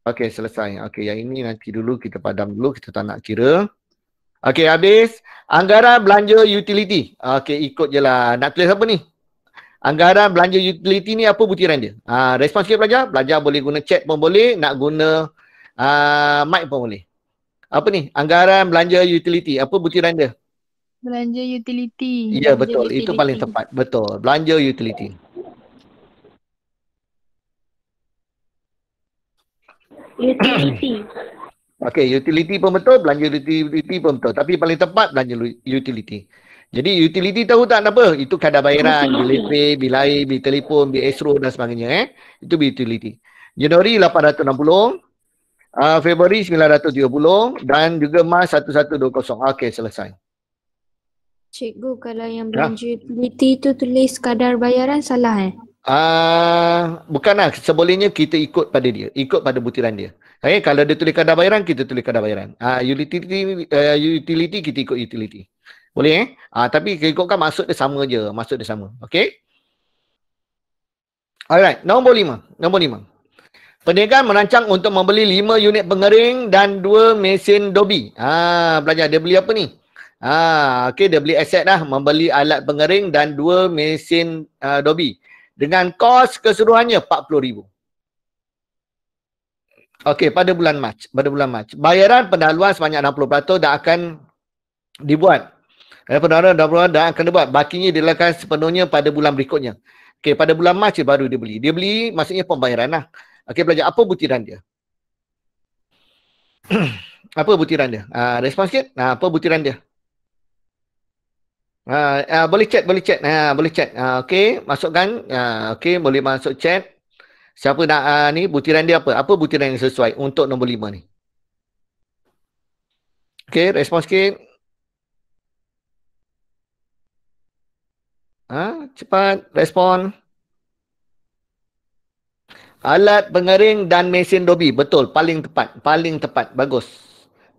Okey, selesai. Okey, yang ini nanti dulu kita padam dulu, kita tak nak kira. Okey, habis. Anggaran belanja utility. Okey, ikut je lah. Nak tulis apa ni? Anggaran belanja utility ni apa butiran dia? Respon sikit pelajar. Pelajar boleh guna chat pun boleh, nak guna mic pun boleh. Apa ni? Anggaran belanja utility. Apa butiran dia? Belanja utility. Ya, betul. Itu paling tepat. Betul. Belanja utility. Utility. Okey, utility pun betul, belanja utility pun betul. Tapi paling tepat belanja utility. Jadi utility tahu tak apa? Itu kadar bayaran, bil listrik, bil air, bil telefon, bil esro dan sebagainya. Itu bil utility. Januari 860, Februari 930 dan juga Mac 1120. Okey, selesai. Cikgu, kalau yang belanja utility tu tulis kadar bayaran salah Bukanlah, sebolehnya kita ikut pada dia, ikut pada butiran dia. Kalau dia tulis kadar bayaran, kita tulis kadar bayaran. Utility kita ikut utility. Boleh tapi ikutkan maksud dia sama je, maksud dia sama. Okey. Alright, nombor 5. Perniagaan merancang untuk membeli 5 unit pengering dan 2 mesin dobi. Belajar dia beli apa ni? Okey, dia beli aset dah, membeli alat pengering dan 2 mesin dobi. Dengan kos keseluruhannya 40,000. Okey, pada bulan Mac. Bayaran pendahuluan sebanyak 60% dah akan dibuat. Pendahuluan dah akan dibuat. Bakinya dilakukan sepenuhnya pada bulan berikutnya. Okey, pada bulan Mac baru dia beli. Dia beli maksudnya pembayaran lah. Okey, belajar apa butiran dia? Apa butiran dia? Respon sikit. Apa butiran dia? Boleh chat. Boleh chat. Okey, masukkan. Okey, boleh masuk chat. Siapa nak ni butiran dia apa? Apa butiran yang sesuai untuk nombor 5 ni? Okey, respon sikit. Cepat respon. Alat pengering dan mesin dobi. Betul, paling tepat. Bagus.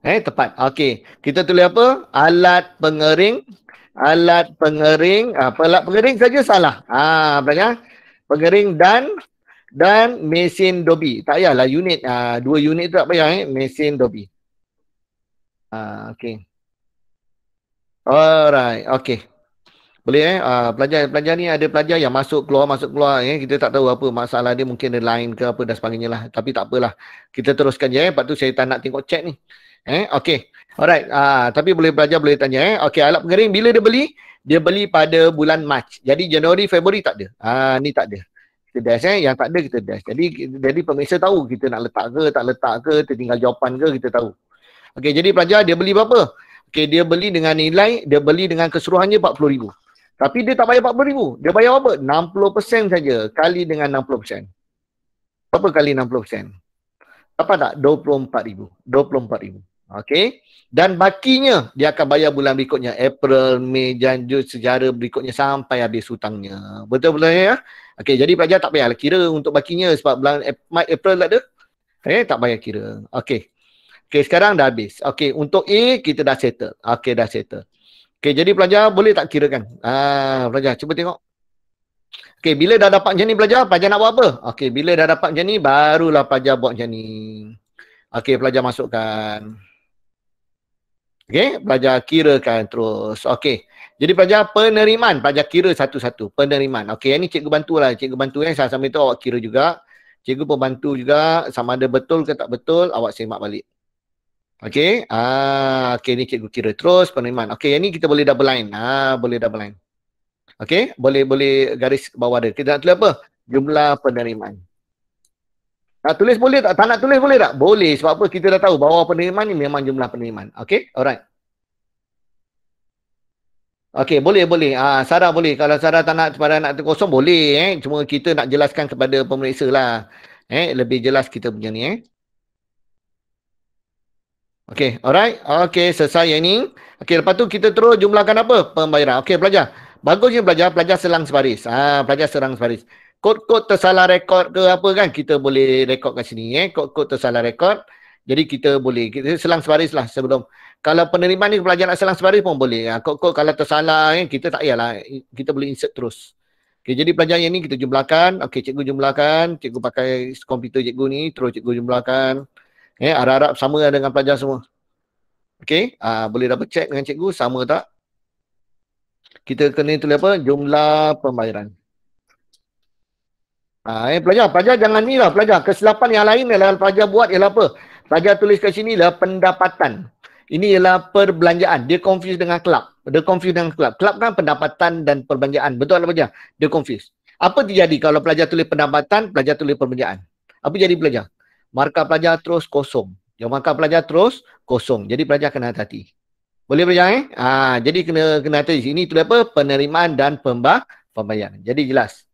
Tepat. Okey, kita tulis apa? Alat pengering. Alat pengering saja salah. Belajar. Pengering dan mesin dobi. Tak payahlah unit. 2 unit tu tak payah mesin dobi. Okey. Alright, okey. Boleh pelajar ni ada pelajar yang masuk keluar kita tak tahu apa masalah dia, mungkin ada line ke apa dan sebagainya lah, tapi tak apalah, kita teruskan je lepas tu saya tak nak tengok chat ni. Okey, alright. Tapi pelajar boleh tanya okey, alat pengering bila dia beli pada bulan Mac, jadi Januari Februari tak ada. Ni tak ada, kita dash yang tak ada kita dash. Jadi pemirsa tahu kita nak letak ke tak letak ke, tertinggal jawapan ke, kita tahu. Okey, jadi pelajar dia beli berapa? Okey, dia beli dengan nilai, dia beli dengan keseluruhannya 40,000. Tapi dia tak bayar 40,000. Dia bayar apa? 60% saja kali dengan 60%. Berapa kali 60%? Apa tak? 24,000. 24,000. Okey. Dan bakinya dia akan bayar bulan berikutnya. April, Mei, Jun secara berikutnya sampai habis hutangnya. Betul-betul ya? Okey, jadi pelajar tak payahlah kira untuk bakinya sebab bulan April tak ada. Tak payah kira. Okey. Okey, sekarang dah habis. Okey, untuk A kita dah settle. Okey, dah settle. Okey, jadi pelajar boleh tak kirakan? Pelajar cuba tengok. Okey, bila dah dapat macam ni pelajar nak buat apa? Okey, bila dah dapat macam ni barulah pelajar buat macam ni. Okey, pelajar masukkan. Okey, pelajar kirakan terus. Okey. Jadi pelajar penerimaan, pelajar kira satu-satu. Penerimaan. Okey, ini cikgu bantulah. Cikgu bantu sama itu awak kira juga. Cikgu pun bantu juga sama ada betul ke tak betul awak semak balik. Okey. Okey, ni cikgu kira terus penerimaan. Okey, yang ni kita boleh double line. Boleh double line. Okey, boleh garis bawah dia. Kita nak tulis apa? Jumlah penerimaan. Nak tulis boleh tak? Tak nak tulis boleh tak? Boleh. Sebab apa? Kita dah tahu bawah penerimaan ni memang jumlah penerimaan. Okey? Alright. Okey, boleh. Sarah boleh. Kalau Sarah tak nak pada nak kosong, boleh. Cuma kita nak jelaskan kepada pemeriksa lah. Lebih jelas kita punya ni. Okey, alright. Okey, selesai yang ni. Okey, lepas tu kita terus jumlahkan apa? Pembayaran. Okey, pelajar. Bagusnya pelajar selang sebaris. Pelajar selang sebaris. Kod-kod tersalah rekod ke apa kan, kita boleh rekod kat sini. Kod-kod tersalah rekod. Jadi kita boleh, kita selang sebaris lah sebelum. Kalau penerimaan ni pelajar nak selang sebaris pun boleh. Kod-kod kalau tersalah, kita tak payahlah. Kita boleh insert terus. Okay, jadi pelajar yang ni kita jumlahkan. Okey, cikgu jumlahkan. Cikgu pakai komputer cikgu ni, terus cikgu jumlahkan. Harap-harap sama dengan pelajar semua. Okey, boleh double check dengan cikgu, sama tak? Kita kena tulis apa? Jumlah pembayaran. Pelajar jangan ni lah pelajar. Kesilapan yang lain adalah pelajar buat ialah apa? Pelajar tulis kat sini ialah pendapatan. Ini ialah perbelanjaan. Dia confuse dengan club. Club kan pendapatan dan perbelanjaan. Betul tak pelajar? Dia confuse. Apa terjadi kalau pelajar tulis pendapatan, pelajar tulis perbelanjaan? Apa jadi pelajar? Markah pelajar terus kosong. Yang markah pelajar terus kosong. Jadi pelajar kena hati-hati. Boleh pelajar jadi kena hati. Ini tulis apa? Penerimaan dan pembayaran. Jadi jelas.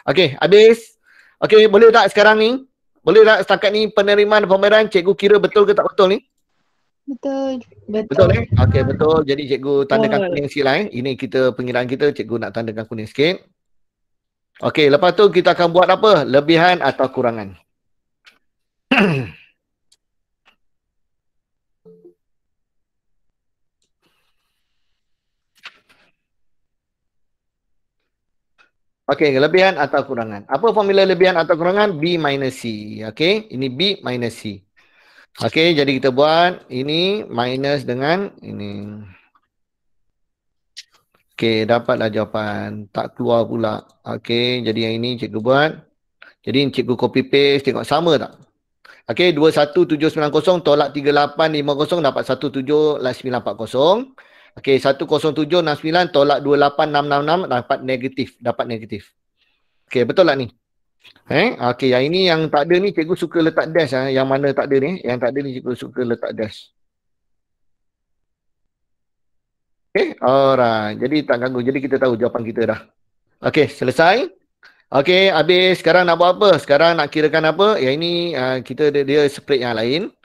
Okey, habis. Okey, boleh tak sekarang ni? Boleh tak setakat ni penerimaan dan pembayaran cikgu kira betul ke tak betul ni? Betul. Betul Okey, betul. Jadi cikgu tandakan kuning sikit lah Ini kita pengiraan kita, cikgu nak tandakan kuning sikit. Okey, lepas tu kita akan buat apa? Lebihan atau kurangan. Okey, lebihan atau kurangan. Apa formula lebihan atau kurangan? B minus C. Okey, ini B minus C. Okey, jadi kita buat ini minus dengan ini. Okey, dapatlah jawapan. Tak keluar pula. Okey, jadi yang ini cikgu buat. Jadi cikgu copy paste, tengok sama tak? Okey, 21790 tolak 3850 dapat 17940. Okey, 10769 tolak 28666 dapat negatif. Okey, betul tak ni? Okey, yang ini yang tak ada ni cikgu suka letak dash Yang mana tak ada ni? Yang tak ada ni cikgu suka letak dash. Okey, alright. Jadi tak ganggu. Jadi kita tahu jawapan kita dah. Okey, selesai. Okey, habis. Sekarang nak buat apa? Sekarang nak kirakan apa? Yang ini kita dia split yang lain.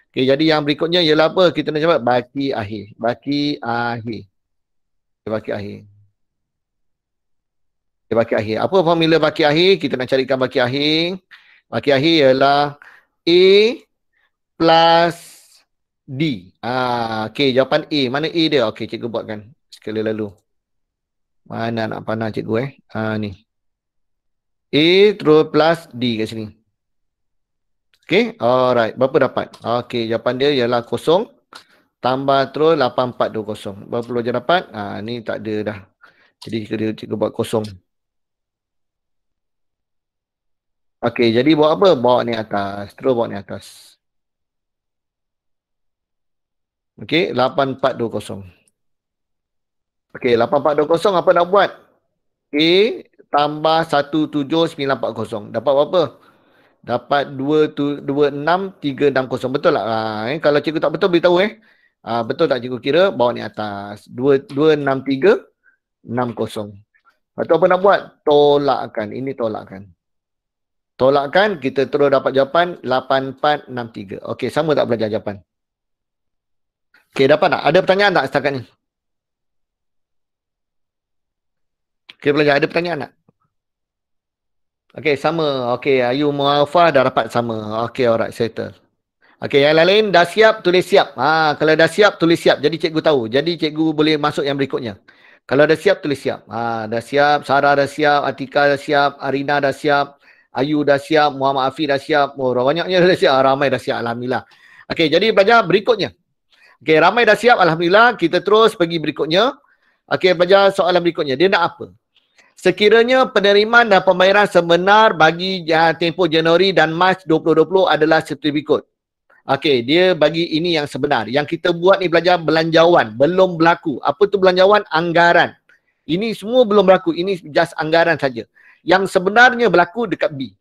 Okey, jadi yang berikutnya ialah apa? Kita nak jawab baki akhir. Baki akhir. Baki akhir. Apa formula baki akhir? Kita nak carikan baki akhir. Baki akhir ialah A plus D. Okey, jawapan A. Mana A dia? Okey, cikgu buatkan sekali lalu. Mana nak panah cikgu ni. A terus plus D kat sini. Okey, alright. Berapa dapat? Okey, jawapan dia ialah 0 tambah terus 8420. Berapa pelajar dapat? Ni tak ada dah. Jadi cikgu buat 0. Okey, jadi buat apa? Bawa ni atas. Terus bawa ni atas. Okey, 8420. Okey, 8420 apa nak buat? A tambah 17940. Dapat berapa? Dapat 26360. Betul tak? Kalau cikgu tak betul beritahu betul tak cikgu kira? Bawa ni atas. 26360. Lepas tu apa nak buat? Tolakkan. Ini tolakkan. Tolakkan, kita terus dapat jawapan 8463. Okey, sama tak belajar jawapan? Okey, dapat tak? Ada pertanyaan tak setakat ni? Okey, pelajar, ada pertanyaan tak? Okey, sama. Okey, Ayu Muafah dah dapat sama. Okey, alright, settle. Okey, yang lain dah siap, tulis siap. Kalau dah siap, tulis siap. Jadi cikgu tahu. Jadi cikgu boleh masuk yang berikutnya. Kalau dah siap, tulis siap. Dah siap, Sarah dah siap, Atika dah siap, Arina dah siap, Ayu dah siap, Muhammad Afiq dah siap. Oh, banyaknya dah siap. Ramai dah siap, alhamdulillah. Okey, jadi pelajar berikutnya. Okey, ramai dah siap, alhamdulillah. Kita terus pergi berikutnya. Okey, pelajar soalan berikutnya. Dia nak apa? Sekiranya penerimaan dan pembayaran sebenar bagi tempoh Januari dan Mac 2020 adalah seperti berikut. Okey, dia bagi ini yang sebenar. Yang kita buat ni belajar belanjawan, belum berlaku. Apa tu belanjawan? Anggaran. Ini semua belum berlaku. Ini just anggaran saja. Yang sebenarnya berlaku dekat B.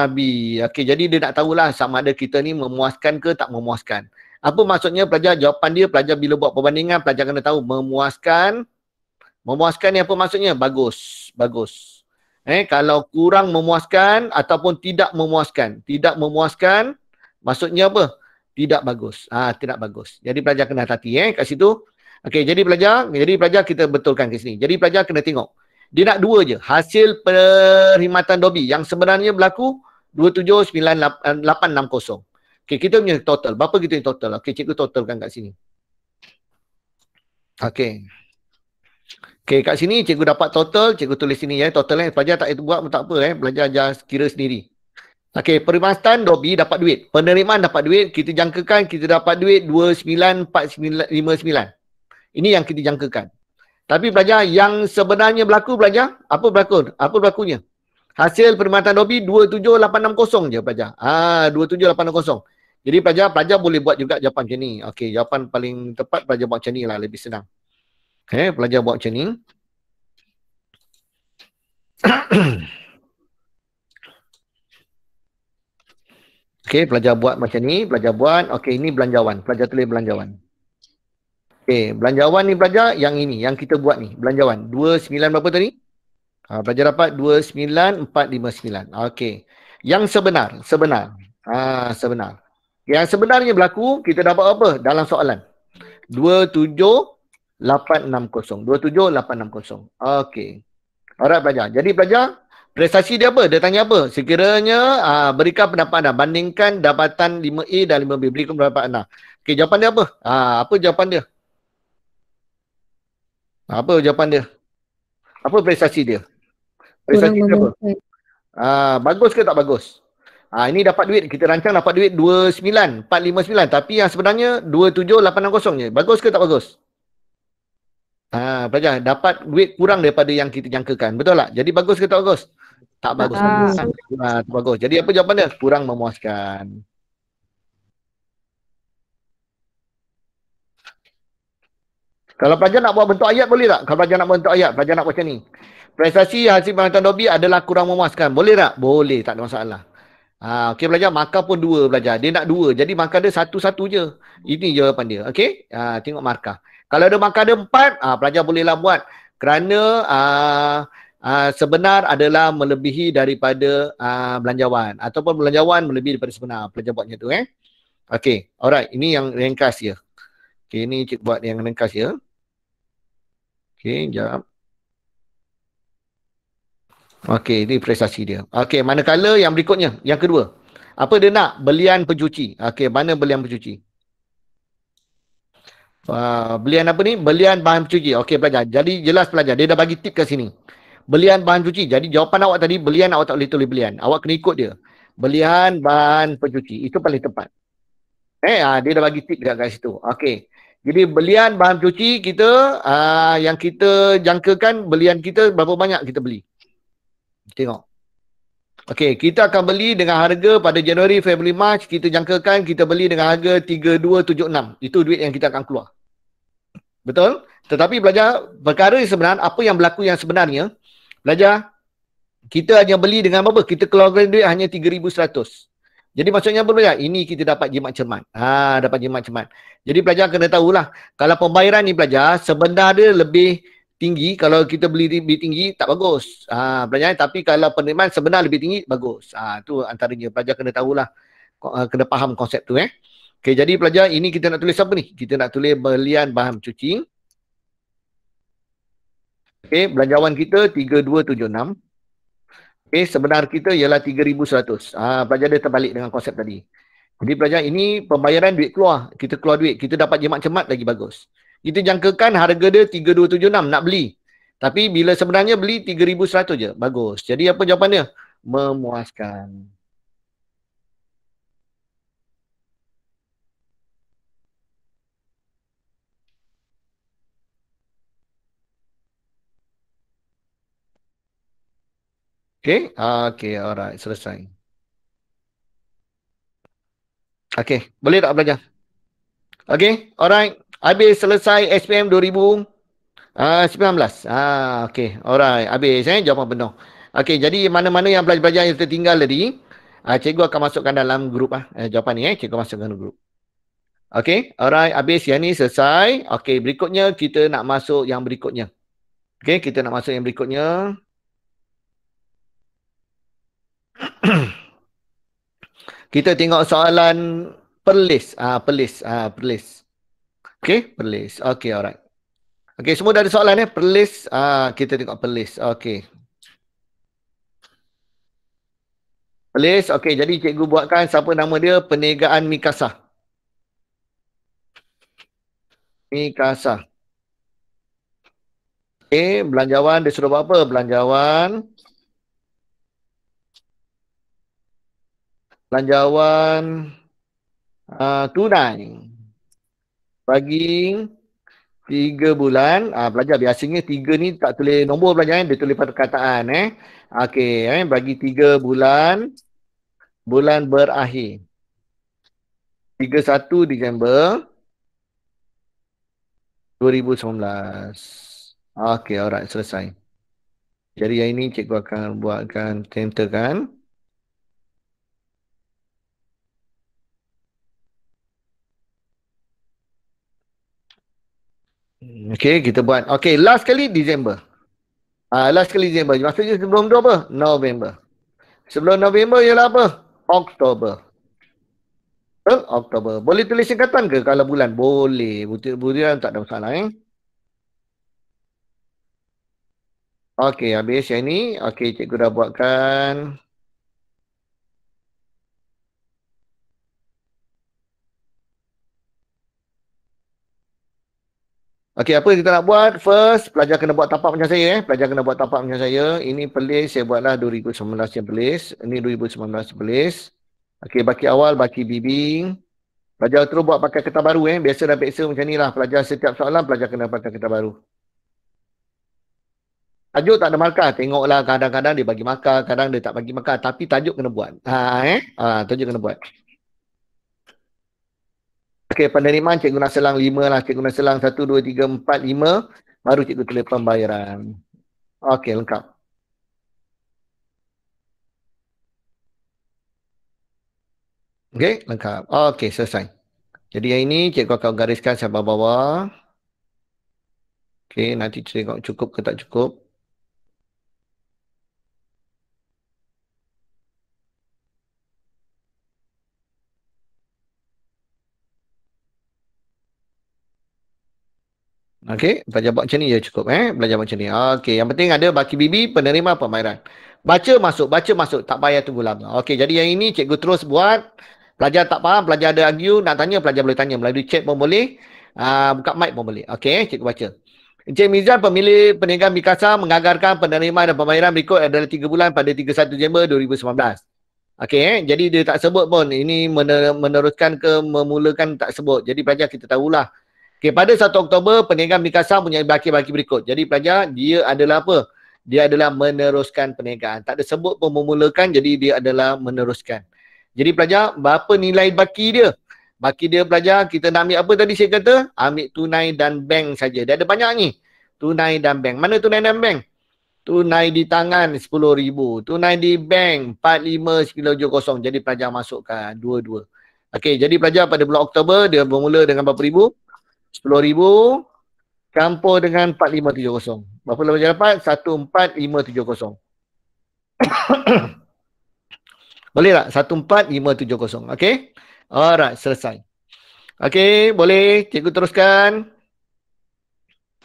B. Okey, jadi dia nak tahulah sama ada kita ni memuaskan ke tak memuaskan. Apa maksudnya pelajar? Jawapan dia, pelajar bila buat perbandingan, pelajar kena tahu memuaskan. Memuaskan ni apa maksudnya? Bagus. Bagus. Kalau kurang memuaskan ataupun tidak memuaskan. Tidak memuaskan, maksudnya apa? Tidak bagus. Tidak bagus. Jadi pelajar kena hati-hati kat situ. Okey, jadi pelajar kita betulkan ke sini. Jadi pelajar kena tengok. Dia nak dua je. Hasil perkhidmatan Dobi yang sebenarnya berlaku 279,860. Okey, kita punya total. Berapa kita punya total? Okey, cikgu totalkan kat sini. Okey. Okey, kat sini cikgu dapat total, cikgu tulis sini ya, total pelajar tak itu buat pun tak apa pelajar just kira sendiri. Okey, perkhidmatan Dobi dapat duit, penerimaan dapat duit, kita jangkakan kita dapat duit 294959. Ini yang kita jangkakan. Tapi pelajar yang sebenarnya berlaku pelajar, apa berlaku? Apa berlakunya? Hasil perkhidmatan Dobi 27860 je pelajar. 27860. Jadi pelajar boleh buat juga jawapan macam ni. Okey, jawapan paling tepat pelajar buat macam ni lah, lebih senang. Pelajar buat macam ni. Okey, pelajar buat macam ni. Pelajar buat. Okey, ini belanjawan. Pelajar tulis belanjawan. Okey, belanjawan ni pelajar yang ini. Yang kita buat ni. Belanjawan. 29 berapa tadi? Pelajar dapat 29459. Okey. Yang sebenar. Sebenar. Yang sebenarnya berlaku, kita dapat apa? Dalam soalan. 27860. Okey. Alright pelajar. Jadi pelajar, prestasi dia apa? Dia tanya apa? Sekiranya berikan pendapat anda. Bandingkan dapatan 5A dan 5B. Berikan pendapat anda. Okey, jawapan dia apa? Apa jawapan dia? Apa jawapan dia? Apa prestasi dia? Prestasi dia apa? Bagus ke tak bagus? Ini dapat duit. Kita rancang dapat duit 29459. Tapi yang sebenarnya 27860 je. Bagus ke tak bagus? Pelajar dapat duit kurang daripada yang kita jangkakan. Betul tak? Jadi bagus ke tak bagus? Tak bagus. Tak bagus. Jadi apa jawapan dia? Kurang memuaskan. Kalau pelajar nak buat bentuk ayat boleh tak? Kalau pelajar nak buat bentuk ayat, pelajar nak buat macam ni. Prestasi hasil pengamatan Dobi adalah kurang memuaskan. Boleh tak? Boleh, tak ada masalah. Okey pelajar, markah pun dua pelajar. Dia nak dua. Jadi markah dia satu-satu je. Ini jawapan dia. Okey? Tengok markah. Kalau ada markah dia 4, pelajar bolehlah buat. Kerana sebenar adalah melebihi daripada belanjawan. Ataupun belanjawan melebihi daripada sebenar. Pelajar buat macam tu. Okey. Alright. Ini yang ringkas ya. Okey. Ini cik buat yang ringkas ya. Okey. Sekejap. Okey. Ini prestasi dia. Okey. Manakala yang berikutnya. Yang kedua. Apa dia nak? Belian pencuci. Okey. Mana belian pencuci? Belian apa ni? Belian bahan pencuci. Okey pelajar. Jadi jelas pelajar. Dia dah bagi tip kat sini. Belian bahan pencuci. Jadi jawapan awak tadi, belian awak tak boleh tulis belian. Awak kena ikut dia. Belian bahan pencuci. Itu paling tepat. Dia dah bagi tip dekat situ. Okey. Jadi belian bahan pencuci kita, yang kita jangkakan belian kita berapa banyak kita beli. Tengok. Okey, kita akan beli dengan harga pada Januari, Februari, Mac, kita jangkakan kita beli dengan harga 3276. Itu duit yang kita akan keluar. Betul? Tetapi belajar perkara yang sebenar, apa yang berlaku yang sebenarnya, belajar kita hanya beli dengan apa? Kita keluarkan duit hanya 3100. Jadi maksudnya apa belajar? Ini kita dapat jimat cermat. Dapat jimat cermat. Jadi pelajar kena tahulah, kalau pembayaran ni belajar sebenarnya lebih tinggi, kalau kita beli lebih tinggi tak bagus. Pelajar, tapi kalau penerimaan sebenar lebih tinggi bagus. Tu antaranya pelajar kena tahulah, kena faham konsep tu Okey, jadi pelajar ini kita nak tulis apa ni? Kita nak tulis belian bahan cuci. Okey, belanjawan kita 3276. Okey, sebenar kita ialah 3100. Pelajar dia terbalik dengan konsep tadi. Jadi pelajar ini pembayaran duit keluar. Kita keluar duit, kita dapat jimat cemat lagi bagus. Kita jangkakan harga dia 3276 nak beli. Tapi bila sebenarnya beli 3100 je. Bagus. Jadi apa jawapan dia? Memuaskan. Okay? Okay, alright. Selesai. Okay, boleh tak belajar? Okay, alright. Habis selesai SPM 2019. Okay, alright. Habis jawapan penuh. Okay, jadi mana-mana yang pelajar-pelajar yang tertinggal tadi, cikgu akan masukkan dalam grup jawapan ni. Cikgu masukkan dalam grup. Okay, alright. Habis yang ni selesai. Okay, berikutnya kita nak masuk yang berikutnya. Okay, kita nak masuk yang berikutnya. Kita tengok soalan perlis. Perlis. Okay, perlis. Okay, alright. Okay, semua dah ada soalan perlis. Kita tengok perlis. Okay. Perlis. Okay, jadi cikgu buatkan siapa nama dia? Perniagaan Mikasa. Mikasa. Okay, belanjawan dia suruh buat apa? Belanjawan tunai bagi 3 bulan. Pelajar biasanya 3 ni tak tulis nombor pelajar, dia tulis perkataan Okey, bagi 3 bulan berakhir 31 Disember 2019. Okey, alright, selesai. Jadi yang ini cikgu akan buatkan tenterkan. Okey, kita buat. Okey, last kali Disember. Last kali Disember. Maksudnya sebelum tu apa? November. Sebelum November ialah apa? Oktober. Oktober. Boleh tulis singkatan ke kalau bulan? Boleh. Bulan tak ada masalah Okey, habis yang ni. Okey, cikgu dah buatkan. Okey, apa kita nak buat? First, pelajar kena buat tapak macam saya. Pelajar kena buat tapak macam saya. Ini pelis, saya buatlah 2019 yang pelis. Ini 2019 pelis. Okey, baki awal, baki bimbing. Pelajar terus buat pakai kertas baru. Biasa dan peksa macam ni lah. Pelajar setiap soalan, pelajar kena pakai kertas baru. Tajuk tak ada markah. Tengoklah kadang-kadang dia bagi markah, kadang dia tak bagi markah. Tapi tajuk kena buat. Tajuk kena buat. Okey, penerimaan cikgu nak selang 5 lah. Cikgu nak selang 1, 2, 3, 4, 5. Baru cikgu tulis pembayaran. Okey, lengkap. Okey, lengkap. Okey, selesai. Jadi yang ini cikgu akan gariskan sampai bawah. Okey, nanti tengok cukup ke tak cukup. Okey, belajar buat macam ni je cukup belajar macam ni. Okey, yang penting ada baki bibi penerima pembayaran. Baca masuk, tak payah tunggu lama. Okey, jadi yang ini cikgu terus buat. Pelajar tak faham, pelajar ada argue, nak tanya pelajar boleh tanya melalui chat pun boleh. Buka mic pun boleh. Okey, cikgu baca. Encik Mizan, pemilik perniagaan Mikasa mengagarkan penerimaan dan pembayaran berikut adalah 3 bulan pada 31 Disember 2019. Okey, jadi dia tak sebut pun ini meneruskan ke memulakan tak sebut. Jadi pelajar kita tahulah. Okay, pada 1 Oktober, perniagaan Mikasa punya baki-baki berikut. Jadi pelajar, dia adalah apa? Dia adalah meneruskan perniagaan. Tak ada sebut pun memulakan, jadi dia adalah meneruskan. Jadi pelajar, berapa nilai baki dia? Baki dia pelajar, kita nak ambil apa tadi saya kata? Ambil tunai dan bank saja. Dia ada banyak ni. Tunai dan bank. Mana tunai dan bank? Tunai di tangan 10,000. Tunai di bank 45,970. Jadi pelajar masukkan dua-dua. Okey, jadi pelajar pada bulan Oktober, dia bermula dengan berapa ribu? 10,000 campur dengan 4570. Berapa pelajar dapat? 14570. Boleh tak? 14570. Okey? Alright, selesai. Okey, boleh cikgu teruskan?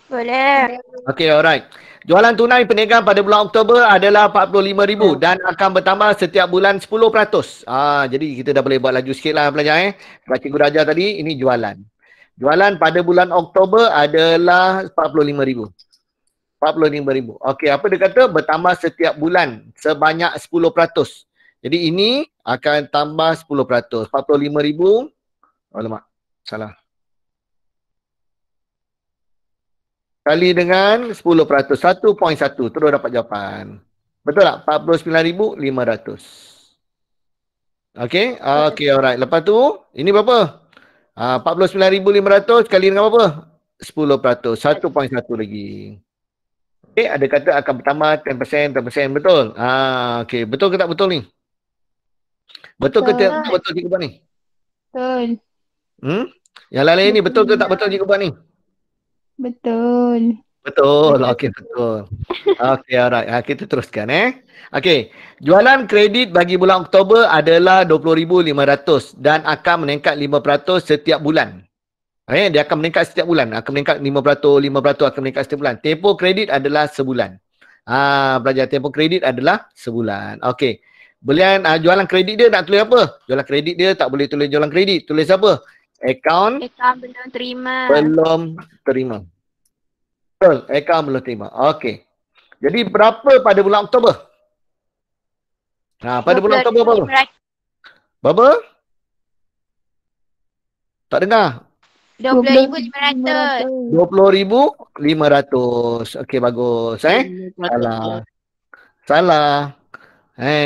Boleh. Okey, alright. Jualan tunai perniagaan pada bulan Oktober adalah 45,000 dan akan bertambah setiap bulan 10%. Jadi kita dah boleh buat laju sikit lah pelajar. Sebab cikgu dah ajar tadi, ini jualan. Jualan pada bulan Oktober adalah 45,000. 45,000. Okey, apa dia kata? Bertambah setiap bulan sebanyak 10%. Jadi ini akan tambah 10%. 45,000. Alamak, salah. Kali dengan 10%. 1.1. Terus dapat jawapan. Betul tak? 49,500. Okey. Okey, alright. Lepas tu, ini berapa? 49,500 kali dengan berapa? 10%. 1.1 lagi. Okey, ada kata akan bertambah 10%, 10%. Betul? Okey. Betul ke tak betul ni? Betul ke tak betul cikgu buat ni? Betul. Yang lain ni betul ke tak betul cikgu buat ni? Betul. Betul. Okey, betul. Okey, alright. Kita teruskan Okey. Jualan kredit bagi bulan Oktober adalah 20,500 dan akan meningkat 5% setiap bulan. Dia akan meningkat setiap bulan. Akan meningkat 5% akan meningkat setiap bulan. Tempoh kredit adalah sebulan. Belajar tempoh kredit adalah sebulan. Okey. Belian jualan kredit dia nak tulis apa? Jualan kredit dia tak boleh tulis jualan kredit. Tulis apa? Akaun Belum terima. belum terima. Betul, akaun belum terima. Okey. Jadi berapa pada bulan Oktober? Pada bulan Oktober berapa? Berapa? Tak dengar. 20,500. 20,500. Okey, bagus. Salah.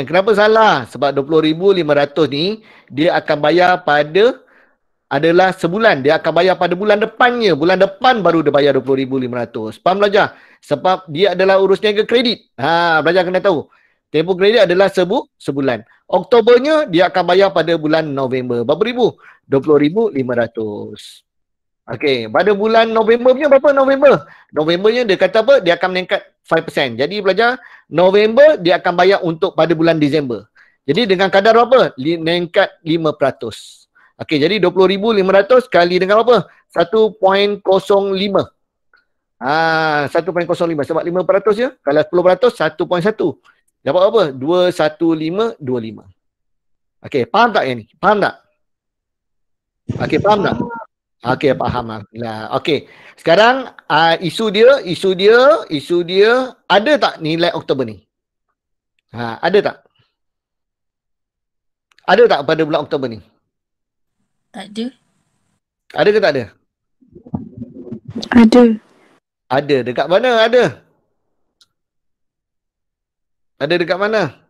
Kenapa salah? Sebab 20,500 ni dia akan bayar pada adalah sebulan. Dia akan bayar pada bulan depannya. Bulan depan baru dia bayar 20,500. Faham belajar? Sebab dia adalah urus niaga kredit. Belajar kena tahu. Tempoh kredit adalah sebulan. Oktobernya dia akan bayar pada bulan November. Berapa ribu? 20,500. Okey, pada bulan November punya berapa November? Novembernya dia kata apa? Dia akan meningkat 5%. Jadi belajar November dia akan bayar untuk pada bulan Disember. Jadi dengan kadar apa? Meningkat 5%. Okey, jadi 20,500 kali dengan apa? 1.05. 1.05 sebab 5% je. Kalau 10% 1.1. Dapat apa? 21525. Okey, faham tak yang ni? Faham tak? Okey, faham tak? Okey, faham lah. Okey. Sekarang isu dia ada tak nilai Oktober ni? Ada tak? Ada tak pada bulan Oktober ni? Tak ada. Ada ke tak ada? Ada. Ada. Dekat mana ada? Ada dekat mana?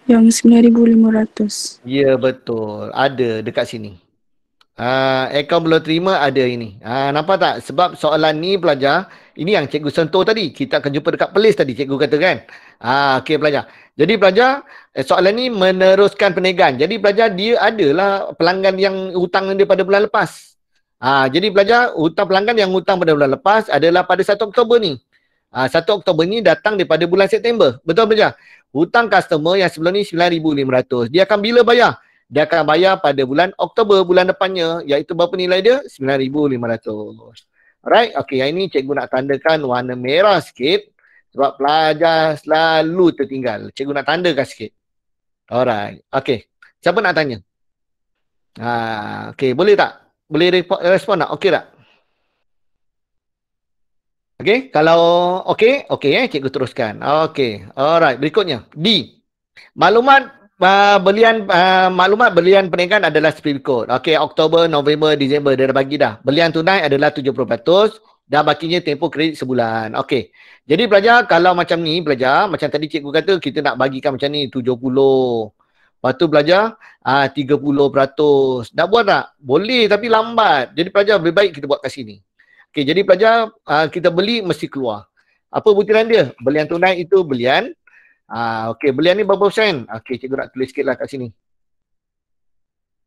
Yang 9,500. Ya, betul. Ada dekat sini. Akaun belum terima ada ini. Nampak tak? Sebab soalan ni pelajar, ini yang cikgu sentuh tadi. Kita akan jumpa dekat pelis tadi cikgu kata kan. Okey pelajar. Jadi pelajar, soalan ni meneruskan perniagaan. Jadi pelajar dia adalah pelanggan yang hutang dia pada bulan lepas. Jadi pelajar, hutang pelanggan yang hutang pada bulan lepas adalah pada 1 Oktober ni. 1 Oktober ni datang daripada bulan September. Betul pelajar? Hutang customer yang sebelum ni 9,500. Dia akan bila bayar? Dia akan bayar pada bulan Oktober, bulan depannya. Iaitu berapa nilai dia? 9,500. Alright, okey. Yang ini cikgu nak tandakan warna merah sikit. Sebab pelajar selalu tertinggal. Cikgu nak tandakan sikit. Alright, okey. Siapa nak tanya? Okey, boleh tak? Boleh respon tak? Okey tak? Okey, kalau okey, cikgu teruskan. Okey, alright. Berikutnya, D. Maklumat belian perniagaan adalah seperti berikut. Okey, Oktober, November, Disember dia dah bagi dah. Belian tunai adalah 70% dan bakinya tempoh kredit sebulan. Okey. Jadi pelajar kalau macam ni pelajar, macam tadi cikgu kata kita nak bagikan macam ni 70. Lepas tu pelajar 30%. Nak buat tak? Boleh tapi lambat. Jadi pelajar lebih baik kita buat kat sini. Okey, jadi pelajar kita beli mesti keluar. Apa butiran dia? Belian tunai itu belian. Okey, belian ni berapa persen? Okey, cikgu nak tulis sikit lah kat sini.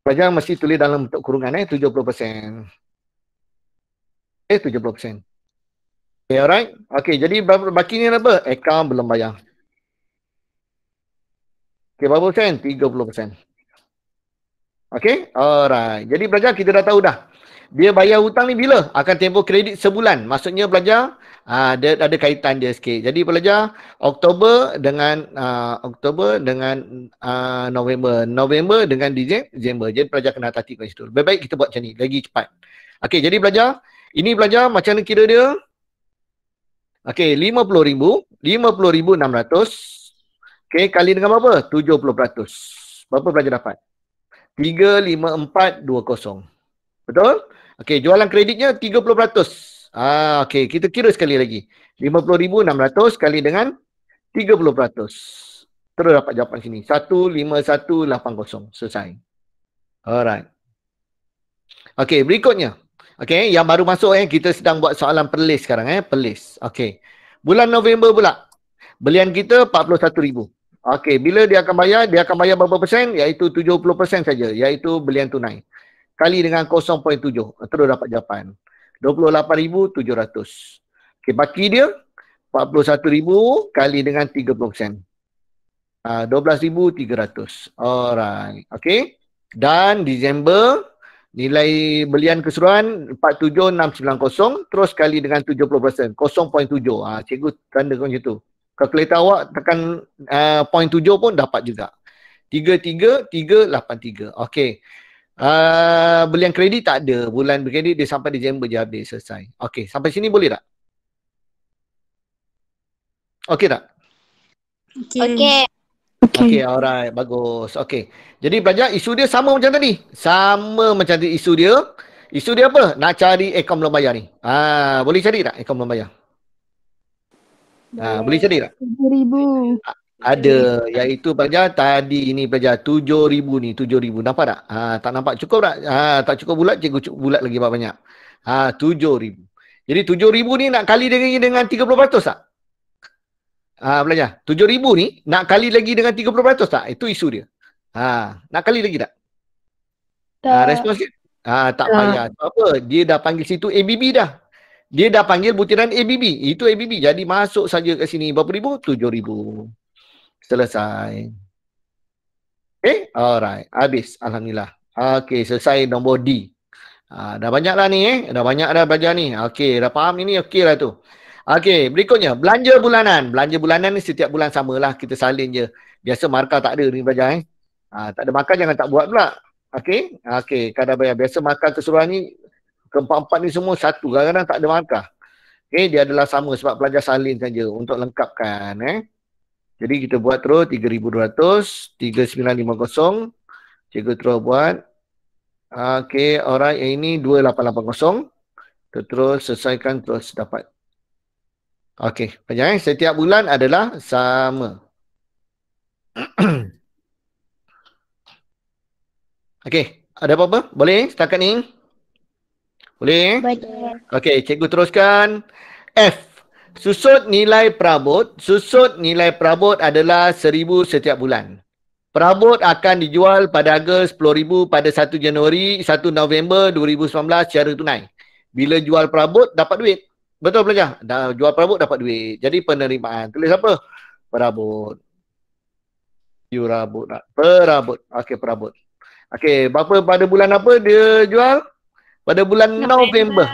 Pelajar mesti tulis dalam bentuk kurungan 70%. 70%. Okay, alright. Okay, jadi baki ni apa? Akaun belum bayar. Okay, berapa persen? 30%. Okey, alright. Jadi pelajar kita dah tahu dah. Dia bayar hutang ni bila? Akan tempoh kredit sebulan. Maksudnya pelajar dia ada kaitan dia sikit. Jadi pelajar Oktober dengan November, November dengan Disember. Jadi pelajar kena hati-hati kat situ. Lebih baik kita buat macam ni, lagi cepat. Okey, jadi pelajar, ini pelajar macam mana kira dia? Okey, 50,000, 50,600. Okey, kali dengan berapa? 70%. Berapa pelajar dapat? 35420. Betul? Okey, jualan kreditnya 30%. Okey, kita kira sekali lagi. 50,600 kali dengan 30%. Terus dapat jawapan sini. 15180. Selesai. Alright. Okey, berikutnya. Okey, yang baru masuk kita sedang buat soalan perlis sekarang perlis. Okey. Bulan November pula. Belian kita 41,000. Okey, bila dia akan bayar? Dia akan bayar berapa persen? Iaitu 70% saja, iaitu belian tunai. Kali dengan 0.7. Terus dapat jawapan. 28,700. Okey, baki dia 41,000 kali dengan 30%. 12,300. Alright. Okey. Dan Disember nilai belian keseluruhan 47,690 terus kali dengan 70%. 0.7. Cikgu tanda macam tu. Kalkulator awak tekan 0.7 pun dapat juga. 33,383. Okey. Belian kredit tak ada. Bulan kredit dia sampai Disember je habis, selesai. Okey, sampai sini boleh tak? Okey tak? Okey. Okey, alright, bagus. Okey. Jadi pelajar, isu dia sama macam tadi. Sama macam tadi isu dia. Isu dia apa? Nak cari akaun belum bayar ni. Boleh cari tak akaun belum bayar? Boleh cari tak? 7,000. Ada, iaitu pelajar tadi ini pelajar 7,000 ni, 7,000. Nampak tak? Tak nampak cukup tak? Tak cukup bulat, cikgu cukup bulat lagi banyak. 7,000. Jadi 7,000 ni nak kali lagi dengan 30% tak? Pelajar, 7,000 ni nak kali lagi dengan 30% tak? Itu isu dia. Nak kali lagi tak? Respon sikit. Tak payah. Sebab apa? Dia dah panggil situ ABB dah. Dia dah panggil butiran ABB. Itu ABB. Jadi masuk saja ke sini. Berapa ribu? 7,000. Selesai. Okay? Alright. Habis. Alhamdulillah. Okay. Selesai nombor D. Dah banyak lah ni Dah banyak dah belajar ni. Okay. Dah faham ni? Okay lah tu. Okay. Berikutnya. Belanja bulanan. Belanja bulanan ni setiap bulan samalah. Kita salin je. Biasa markah tak ada ni belajar tak ada markah jangan tak buat pula. Okay. Okay. Kadar bayar. Biasa markah keseluruhan ni. Keempat-empat ni semua satu. Kadang-kadang tak ada markah. Okay. Dia adalah sama sebab pelajar salin saja untuk lengkapkan. Jadi kita buat terus 3,200, 3,950. Cikgu terus buat. Okay, alright. Yang ini 2,880. Terus selesaikan terus dapat. Okay, pelajar setiap bulan adalah sama. Okay, ada apa-apa? Boleh setakat ni? Boleh? Boleh. Okay, cikgu teruskan. F. Susut nilai perabot. Susut nilai perabot adalah 1,000 setiap bulan. Perabot akan dijual pada harga 10,000 pada 1 Januari, 1 November 2019 secara tunai. Bila jual perabot, dapat duit. Betul pelajar? Jual perabot, dapat duit. Jadi penerimaan. Tulis apa? Perabot. Perabot. Okey, perabot. Okey, berapa pada bulan apa dia jual? Pada bulan November.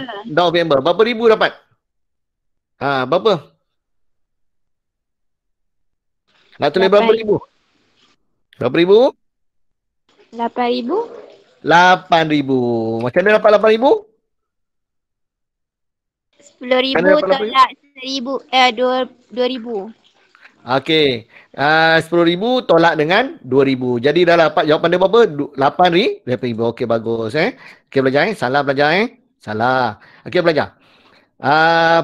Berapa ribu dapat? Berapa? Nak tulis berapa ribu? Berapa ribu? 8,000. 8,000. Macam mana dapat 8,000? 10,000 tolak 2,000. Okey. 10,000 tolak dengan 2,000. Jadi dah dapat jawapan dia berapa? 8,000. Okey, bagus Okey pelajar Salah pelajar Salah. Okey pelajar.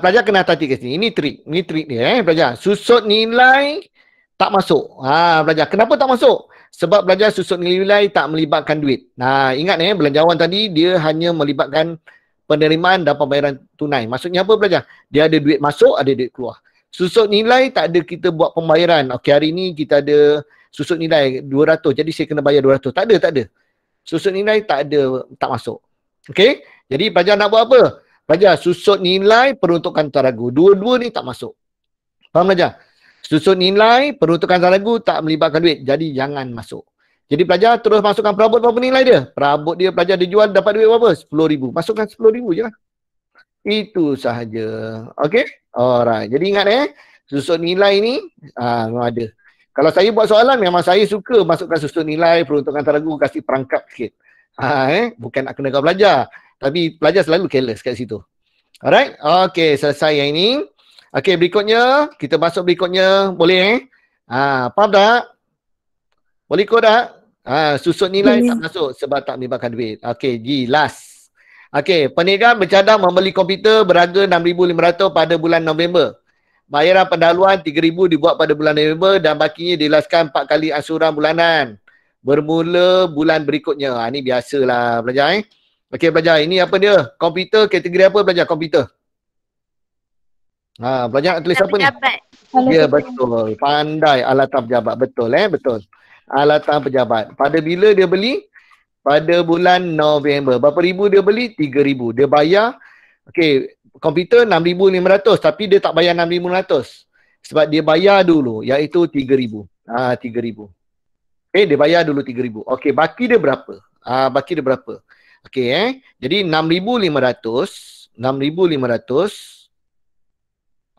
Pelajar kena hati ke sini. Ini trik dia pelajar. Susut nilai tak masuk. Pelajar, kenapa tak masuk? Sebab pelajar susut nilai tak melibatkan duit. Ingat belanjawan tadi dia hanya melibatkan penerimaan dan pembayaran tunai. Maksudnya apa pelajar? Dia ada duit masuk, ada duit keluar. Susut nilai tak ada kita buat pembayaran. Okey, hari ni kita ada susut nilai 200. Jadi saya kena bayar 200. Tak ada. Susut nilai tak masuk. Okey? Jadi pelajar nak buat apa? Pelajar, susut nilai peruntukan taragu. Dua-dua ni tak masuk. Faham pelajar? Susut nilai peruntukan taragu tak melibatkan duit. Jadi jangan masuk. Jadi pelajar terus masukkan perabot berapa nilai dia? Perabot dia pelajar dia jual dapat duit berapa? 10,000. Masukkan 10,000 je lah. Itu sahaja. Okey? Alright. Jadi ingat susun nilai ni memang ada. Kalau saya buat soalan memang saya suka masukkan susun nilai, peruntukan teragu, kasih perangkap sikit. Bukan nak kena kau pelajar. Tapi pelajar selalu careless kat situ. Alright? Okey, selesai yang ini. Okey, berikutnya kita masuk berikutnya. Boleh faham tak? Boleh ikut tak? Susun nilai tak masuk sebab tak melibatkan duit. Okey, G, last. Okey, perniagaan bercadang membeli komputer berharga 6,500 pada bulan November. Bayaran pendahuluan 3,000 dibuat pada bulan November dan bakinya dilaskan 4 kali ansuran bulanan. Bermula bulan berikutnya. Ini biasalah pelajar. Okey pelajar, ini apa dia? Komputer kategori apa pelajar? Komputer. Pelajar nak tulis apa ni? Ya betul. Pandai, alatan pejabat. Betul betul. Alatan pejabat. Pada bila dia beli? Pada bulan November. Berapa ribu dia beli? 3,000. Dia bayar, okey, komputer 6,500 tapi dia tak bayar 6,500. Sebab dia bayar dulu iaitu 3,000. 3,000. Okey, dia bayar dulu 3,000. Okey, baki dia berapa? Baki dia berapa? Okey Jadi 6,500. 6,500.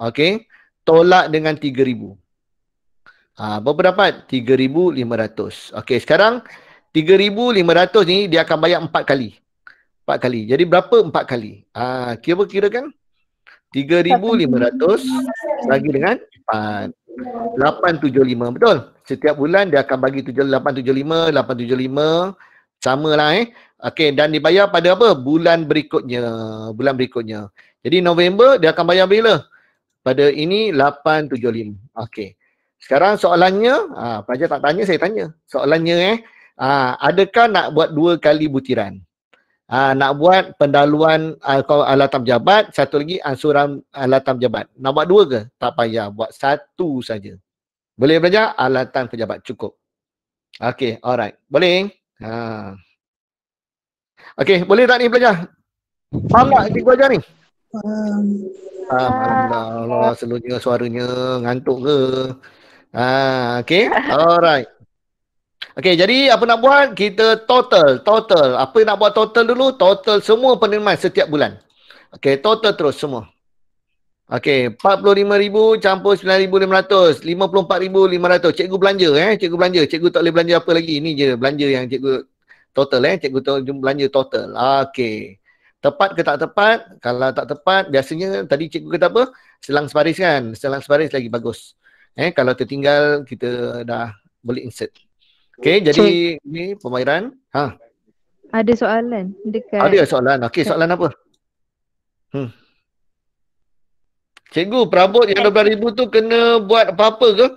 Okey. Tolak dengan 3,000. Berapa dapat? 3,500. Okey, sekarang 3,500 ni dia akan bayar 4 kali. 4 kali. Jadi berapa 4 kali? Kira kan? 3,500 bagi dengan 4. 875. Betul? Setiap bulan dia akan bagi 875, 875. Samalah Okey, dan dibayar pada apa? Bulan berikutnya. Bulan berikutnya. Jadi November dia akan bayar bila? Pada ini 875. Okey. Sekarang soalannya, pelajar tak tanya, saya tanya. Soalannya adakah nak buat 2 kali butiran? Nak buat pendahuluan alatan pejabat, satu lagi ansuran alatan pejabat. Nak buat 2 ke? Tak payah, buat 1 saja. Boleh pelajar? Alatan pejabat cukup. Okey, alright. Boleh? Okey, boleh tak ni pelajar? Faham tak cikgu ajar ni? Alhamdulillah, selalunya suaranya ngantuk ke? Okey, alright. Okey, jadi apa nak buat? Kita total. Apa nak buat total dulu? Total semua penerimaan setiap bulan. Okey, total terus semua. Okey, 45,000 campur 9,500, 54,500. Cikgu belanja cikgu belanja. Cikgu tak boleh belanja apa lagi. Ini je belanja yang cikgu total cikgu belanja total. Okey. Tepat ke tak tepat? Kalau tak tepat, biasanya tadi cikgu kata apa? Selang sebaris kan? Selang sebaris lagi bagus. Kalau tertinggal, kita dah boleh insert. Okey, jadi ni pembayaran. Ada soalan dekat. Ada soalan. Okey, soalan apa? Cikgu, perabot yang 12,000 tu kena buat apa-apa ke?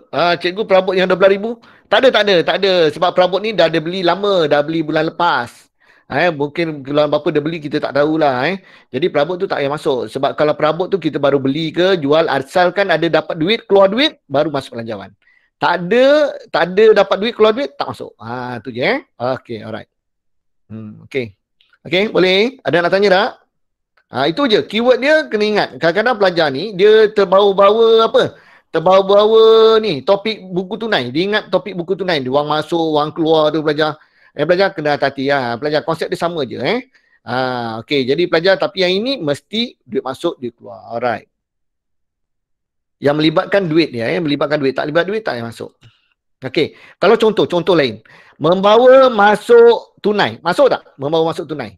Cikgu, perabot yang 12,000? Tak ada. Sebab perabot ni dah ada beli lama, dah beli bulan lepas. Mungkin bulan berapa dia beli kita tak tahulah. Jadi perabot tu tak payah masuk. Sebab kalau perabot tu kita baru beli ke jual, asalkan ada dapat duit, keluar duit, baru masuk belanjawan. Tak ada dapat duit, keluar duit, tak masuk. Tu je Okey, alright. Okey, boleh? Ada nak tanya tak? Itu je. Keyword dia kena ingat. Kadang-kadang pelajar ni, dia terbawa-bawa apa? Terbawa-bawa ni, topik buku tunai. Dia ingat topik buku tunai. Wang masuk, wang keluar tu pelajar. Pelajar kena hati-hati pelajar konsep dia sama je okey, jadi pelajar tapi yang ini mesti duit masuk, duit keluar. Alright. Yang melibatkan duit dia melibatkan duit, tak libat duit tak payah masuk. Okey, kalau contoh lain. Membawa masuk tunai. Masuk tak? Membawa masuk tunai.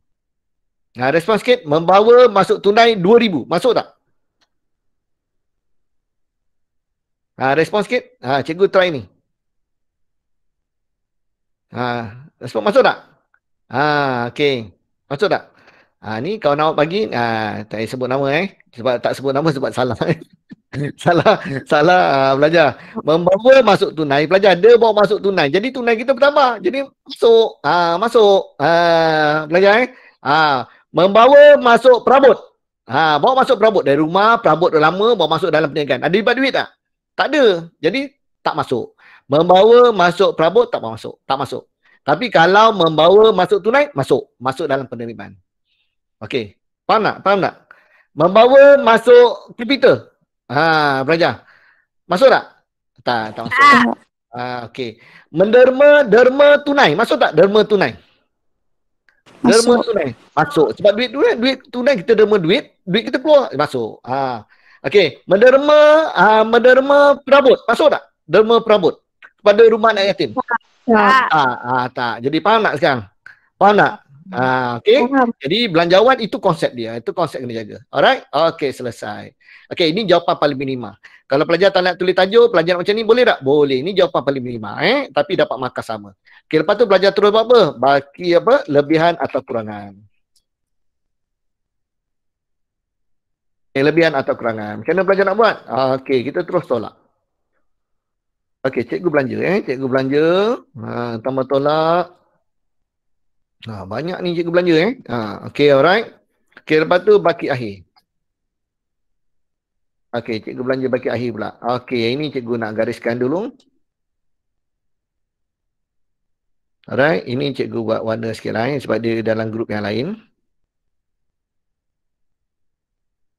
Respon sikit. Membawa masuk tunai 2,000. Masuk tak? Respon sikit. Cikgu try ni. Respon masuk tak? Okey. Masuk tak? Ni kawan awak bagi. Tak payah sebut nama Sebab tak sebut nama sebab salah. salah belajar. Membawa masuk tunai. Pelajar dia bawa masuk tunai. Jadi tunai kita bertambah. Jadi masuk. Masuk. Belajar membawa masuk perabot. Bawa masuk perabot. Dari rumah, perabot dah lama, bawa masuk dalam perniagaan. Ada libat duit tak? Tak ada. Jadi tak masuk. Membawa masuk perabot, tak masuk. Tak masuk. Tapi kalau membawa masuk tunai, masuk. Masuk dalam penerimaan. Okey. Faham tak? Membawa masuk komputer. Belajar. Masuk tak? Tak masuk. Okey. Derma tunai. Masuk tak derma tunai? Derma Masuk. tunai. Masuk. Sebab duit tunai kita derma duit kita keluar masuk. Okey, menderma perabot. Masuk tak? Derma perabot kepada rumah anak yatim. Tak. Tak. Jadi faham tak sekarang? Faham tak? Okey. Faham. Jadi belanjawan itu konsep dia. Itu konsep kena jaga. Alright? Okey, selesai. Okey, ini jawapan paling minima. Kalau pelajar tak nak tulis tajuk, pelajar macam ni boleh tak? Boleh. Ini jawapan paling minima. Tapi dapat markah sama. Okey, lepas tu pelajar terus buat apa? Baki apa? Lebihan atau kurangan. Lebihan atau kurangan. Macam mana pelajar nak buat? Okey, kita terus tolak. Okey, cikgu belanja. Cikgu belanja. Tambah tolak. Banyak ni cikgu belanja. Okey, alright. Okey, lepas tu baki akhir. Okey, cikgu belanja baki akhir pula. Okey, ini cikgu nak gariskan dulu. Alright, ini cikgu buat warna sikit lah sebab dia dalam grup yang lain.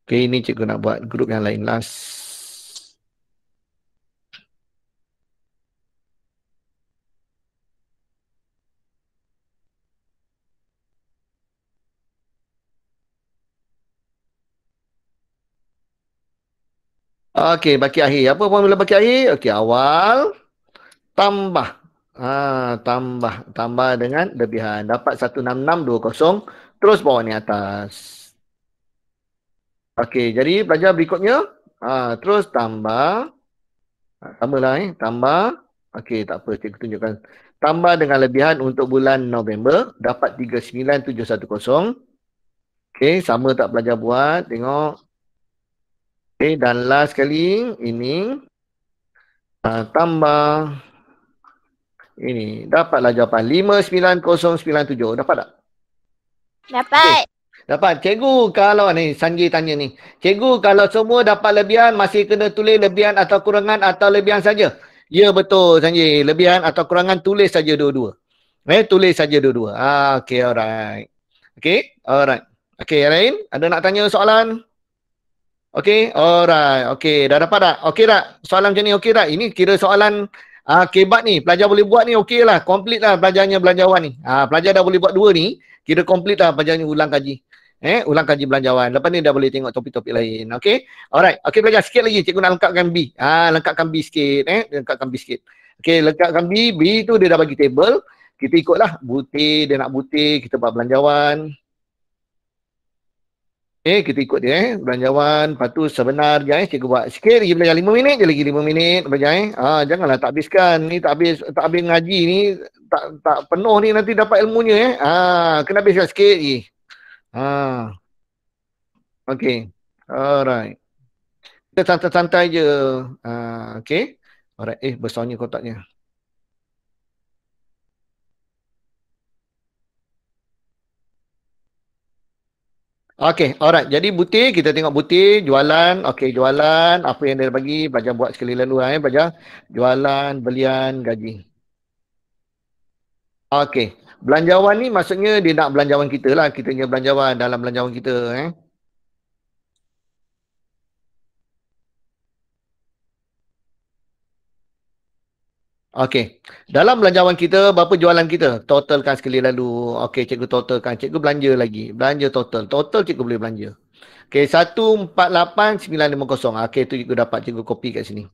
Okey, ini cikgu nak buat grup yang lain last. Okey, baki akhir. Apa formula baki akhir? Okey, awal tambah. Tambah dengan lebihan. Dapat 16620 terus bawa ni atas. Okey, jadi pelajar berikutnya terus tambah. Tambahlah tambah. Okey, tak apa, cikgu tunjukkan. Tambah dengan lebihan untuk bulan November dapat 39710. Okey, sama tak pelajar buat? Tengok. Okey, dan last sekali ini tambah ini. Dapatlah jawapan 59097. Dapat tak? Dapat. Okay. Dapat. Cikgu kalau ni Sanji tanya ni. Cikgu kalau semua dapat lebihan masih kena tulis lebihan atau kurangan atau lebihan saja? Ya betul Sanji. Lebihan atau kurangan tulis saja dua-dua. Tulis saja dua-dua. Okey, alright. Okey, alright. Okey, yang lain? Ada nak tanya soalan? Okey, alright. Okey, dah dapat tak? Okey tak? Soalan macam ni okey tak? Ini kira soalan kebat ni. Pelajar boleh buat ni okey lah. Complete lah pelajarnya belanjawan ni. Pelajar dah boleh buat dua ni. Kira complete lah pelajarnya ulang kaji. Ulang kaji belanjawan. Lepas ni dah boleh tengok topik-topik lain. Okey? Alright. Okey pelajar, sikit lagi. Cikgu nak lengkapkan B. Lengkapkan B sikit. Lengkapkan B sikit. Okey, lengkapkan B. B tu dia dah bagi table. Kita ikutlah. Butir, dia nak butir. Kita buat belanjawan. Kita ikut dia belanjawan. Lepas tu sebenarnya cikgu buat sikit lagi belajar 5 minit je lagi 5 minit belajar janganlah tak habiskan. Ni tak habis ngaji ni tak penuh ni nanti dapat ilmunya kena habiskan sikit lagi. Okey. Alright. Kita santai-santai je. Okey. Alright. Besarnya kotaknya. Okey, alright. Jadi butir, kita tengok butir, jualan. Okey, jualan. Apa yang dia bagi, belajar buat sekali lalu. Belajar jualan, belian, gaji. Okey. Belanjawan ni maksudnya dia nak belanjawan kita lah. Kita punya belanjawan dalam belanjawan kita. Okey. Dalam belanjawan kita, berapa jualan kita? Totalkan sekali lalu. Okey, cikgu totalkan. Cikgu belanja lagi. Belanja total. Total cikgu boleh belanja. Okey, 148950. Okey, tu cikgu dapat. Cikgu copy kat sini.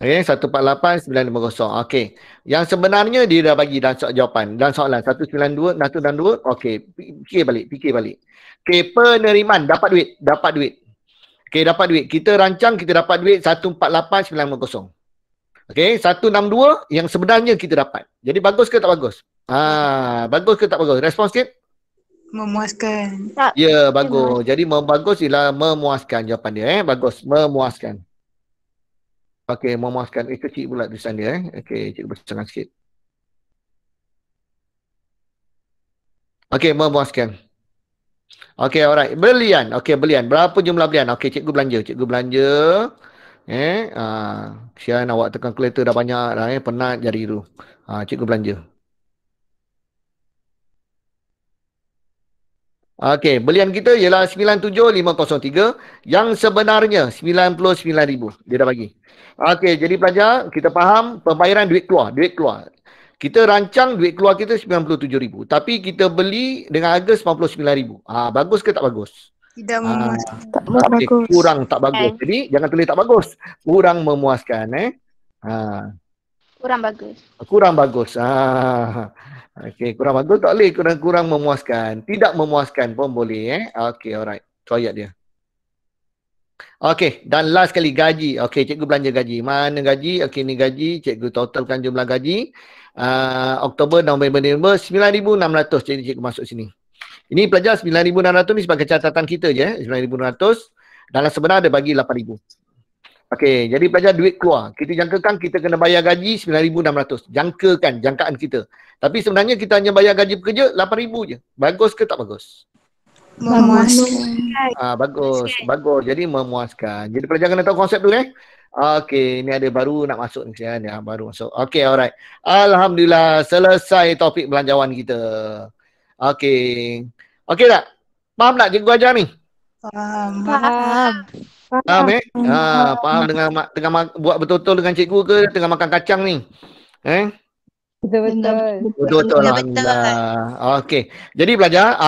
Okey, 148950. Okey. Yang sebenarnya dia dah bagi dalam jawapan. Dan soalan 192, 192. Okey, fikir balik. Okey, penerimaan. Dapat duit. Okey, dapat duit. Kita rancang, kita dapat duit 148950. Okey, 162 yang sebenarnya kita dapat. Jadi bagus ke tak bagus? Bagus ke tak bagus? Respon sikit. Memuaskan. Ya, bagus. Jadi bagus ialah memuaskan jawapan dia. Bagus, memuaskan. Okey, memuaskan. Kecil pula tulisan dia. Okey, cikgu besarkan sikit. Okey, memuaskan. Okey, alright. Belian. Okey, belian. Berapa jumlah belian? Okey, cikgu belanja. Sian awak tekan kalkulator dah banyak dah penat jari tu. Cikgu belanja. Okey, belian kita ialah 97,503. Yang sebenarnya 99,000 dia dah bagi. Okey, jadi pelajar kita faham pembayaran duit keluar. Kita rancang duit keluar kita 97,000. Tapi kita beli dengan harga 99,000. Bagus ke tak bagus? Tidak memuaskan. Tak Okay, bagus. kurang tak bagus. Jadi jangan tulis tak bagus. Kurang memuaskan Kurang bagus. Kurang bagus. Okey, kurang bagus tak boleh, kurang memuaskan. Tidak memuaskan pun boleh Okey, alright. Tu ayat dia. Okey, dan last kali gaji. Okey, cikgu belanja gaji. Mana gaji? Okey, ni gaji. Cikgu totalkan jumlah gaji. Oktober, November, November 9,600. Jadi cikgu masuk sini. Ini pelajar 9,600 ni sebagai catatan kita je 9,600. Dalam sebenar dia bagi 8,000. Okey, jadi pelajar duit keluar. Kita jangkakan kita kena bayar gaji 9,600. Jangkaan kita. Tapi sebenarnya kita hanya bayar gaji pekerja 8,000 je. Bagus ke tak bagus? Memuaskan. Bagus. Jadi memuaskan. Jadi pelajar kena tahu konsep tu Okey, ni ada baru nak masuk ni baru masuk. Okey, alright. Alhamdulillah selesai topik belanjawan kita. Okey. Okey tak? Faham tak cikgu ajar ni? Faham. Faham. Faham faham tengah buat betul-betul dengan cikgu ke tengah makan kacang ni? Betul-betul. Betul-betul. Alhamdulillah. Okey. Jadi belajar,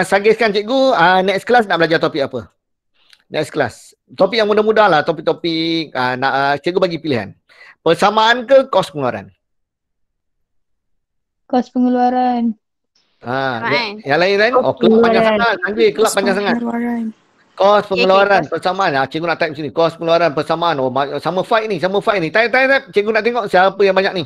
sagiskan cikgu, next class nak belajar topik apa? Next class. Topik yang mudah-mudah lah, topik-topik cikgu bagi pilihan. Persamaan ke kos pengeluaran? Kos pengeluaran. Yang lain kan? Kelab panjang sangat. Anjir, kelab panjang sangat. Kos pengeluaran persamaan. Cikgu nak type sini. Kos pengeluaran persamaan. Sama fight ni. Type. Cikgu nak tengok siapa yang banyak ni.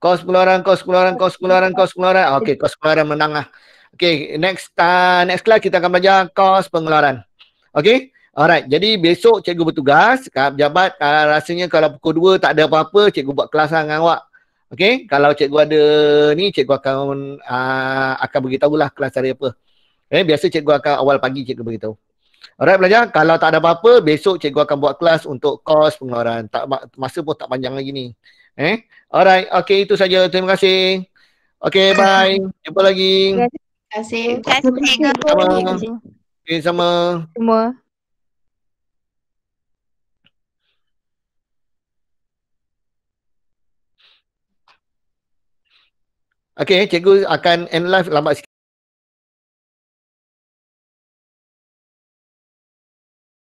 Kos pengeluaran. Okey, kos pengeluaran menang lah. Okey, next class kita akan belajar kos pengeluaran. Okey? Alright, jadi besok cikgu bertugas. Pejabat rasanya kalau pukul 2 tak ada apa-apa, cikgu buat kelas dengan awak. Okey? Kalau cikgu ada ni, cikgu akan beritahulah kelas hari apa. Biasa cikgu akan awal pagi cikgu beritahu. Alright belajar, kalau tak ada apa-apa, besok cikgu akan buat kelas untuk kos pengeluaran. Masa pun tak panjang lagi ni. Alright, okey itu saja. Terima kasih. Okey, bye. Jumpa lagi. Terima kasih. Sama. Okay, sama. Semua. Okey, cikgu akan end live lambat sikit.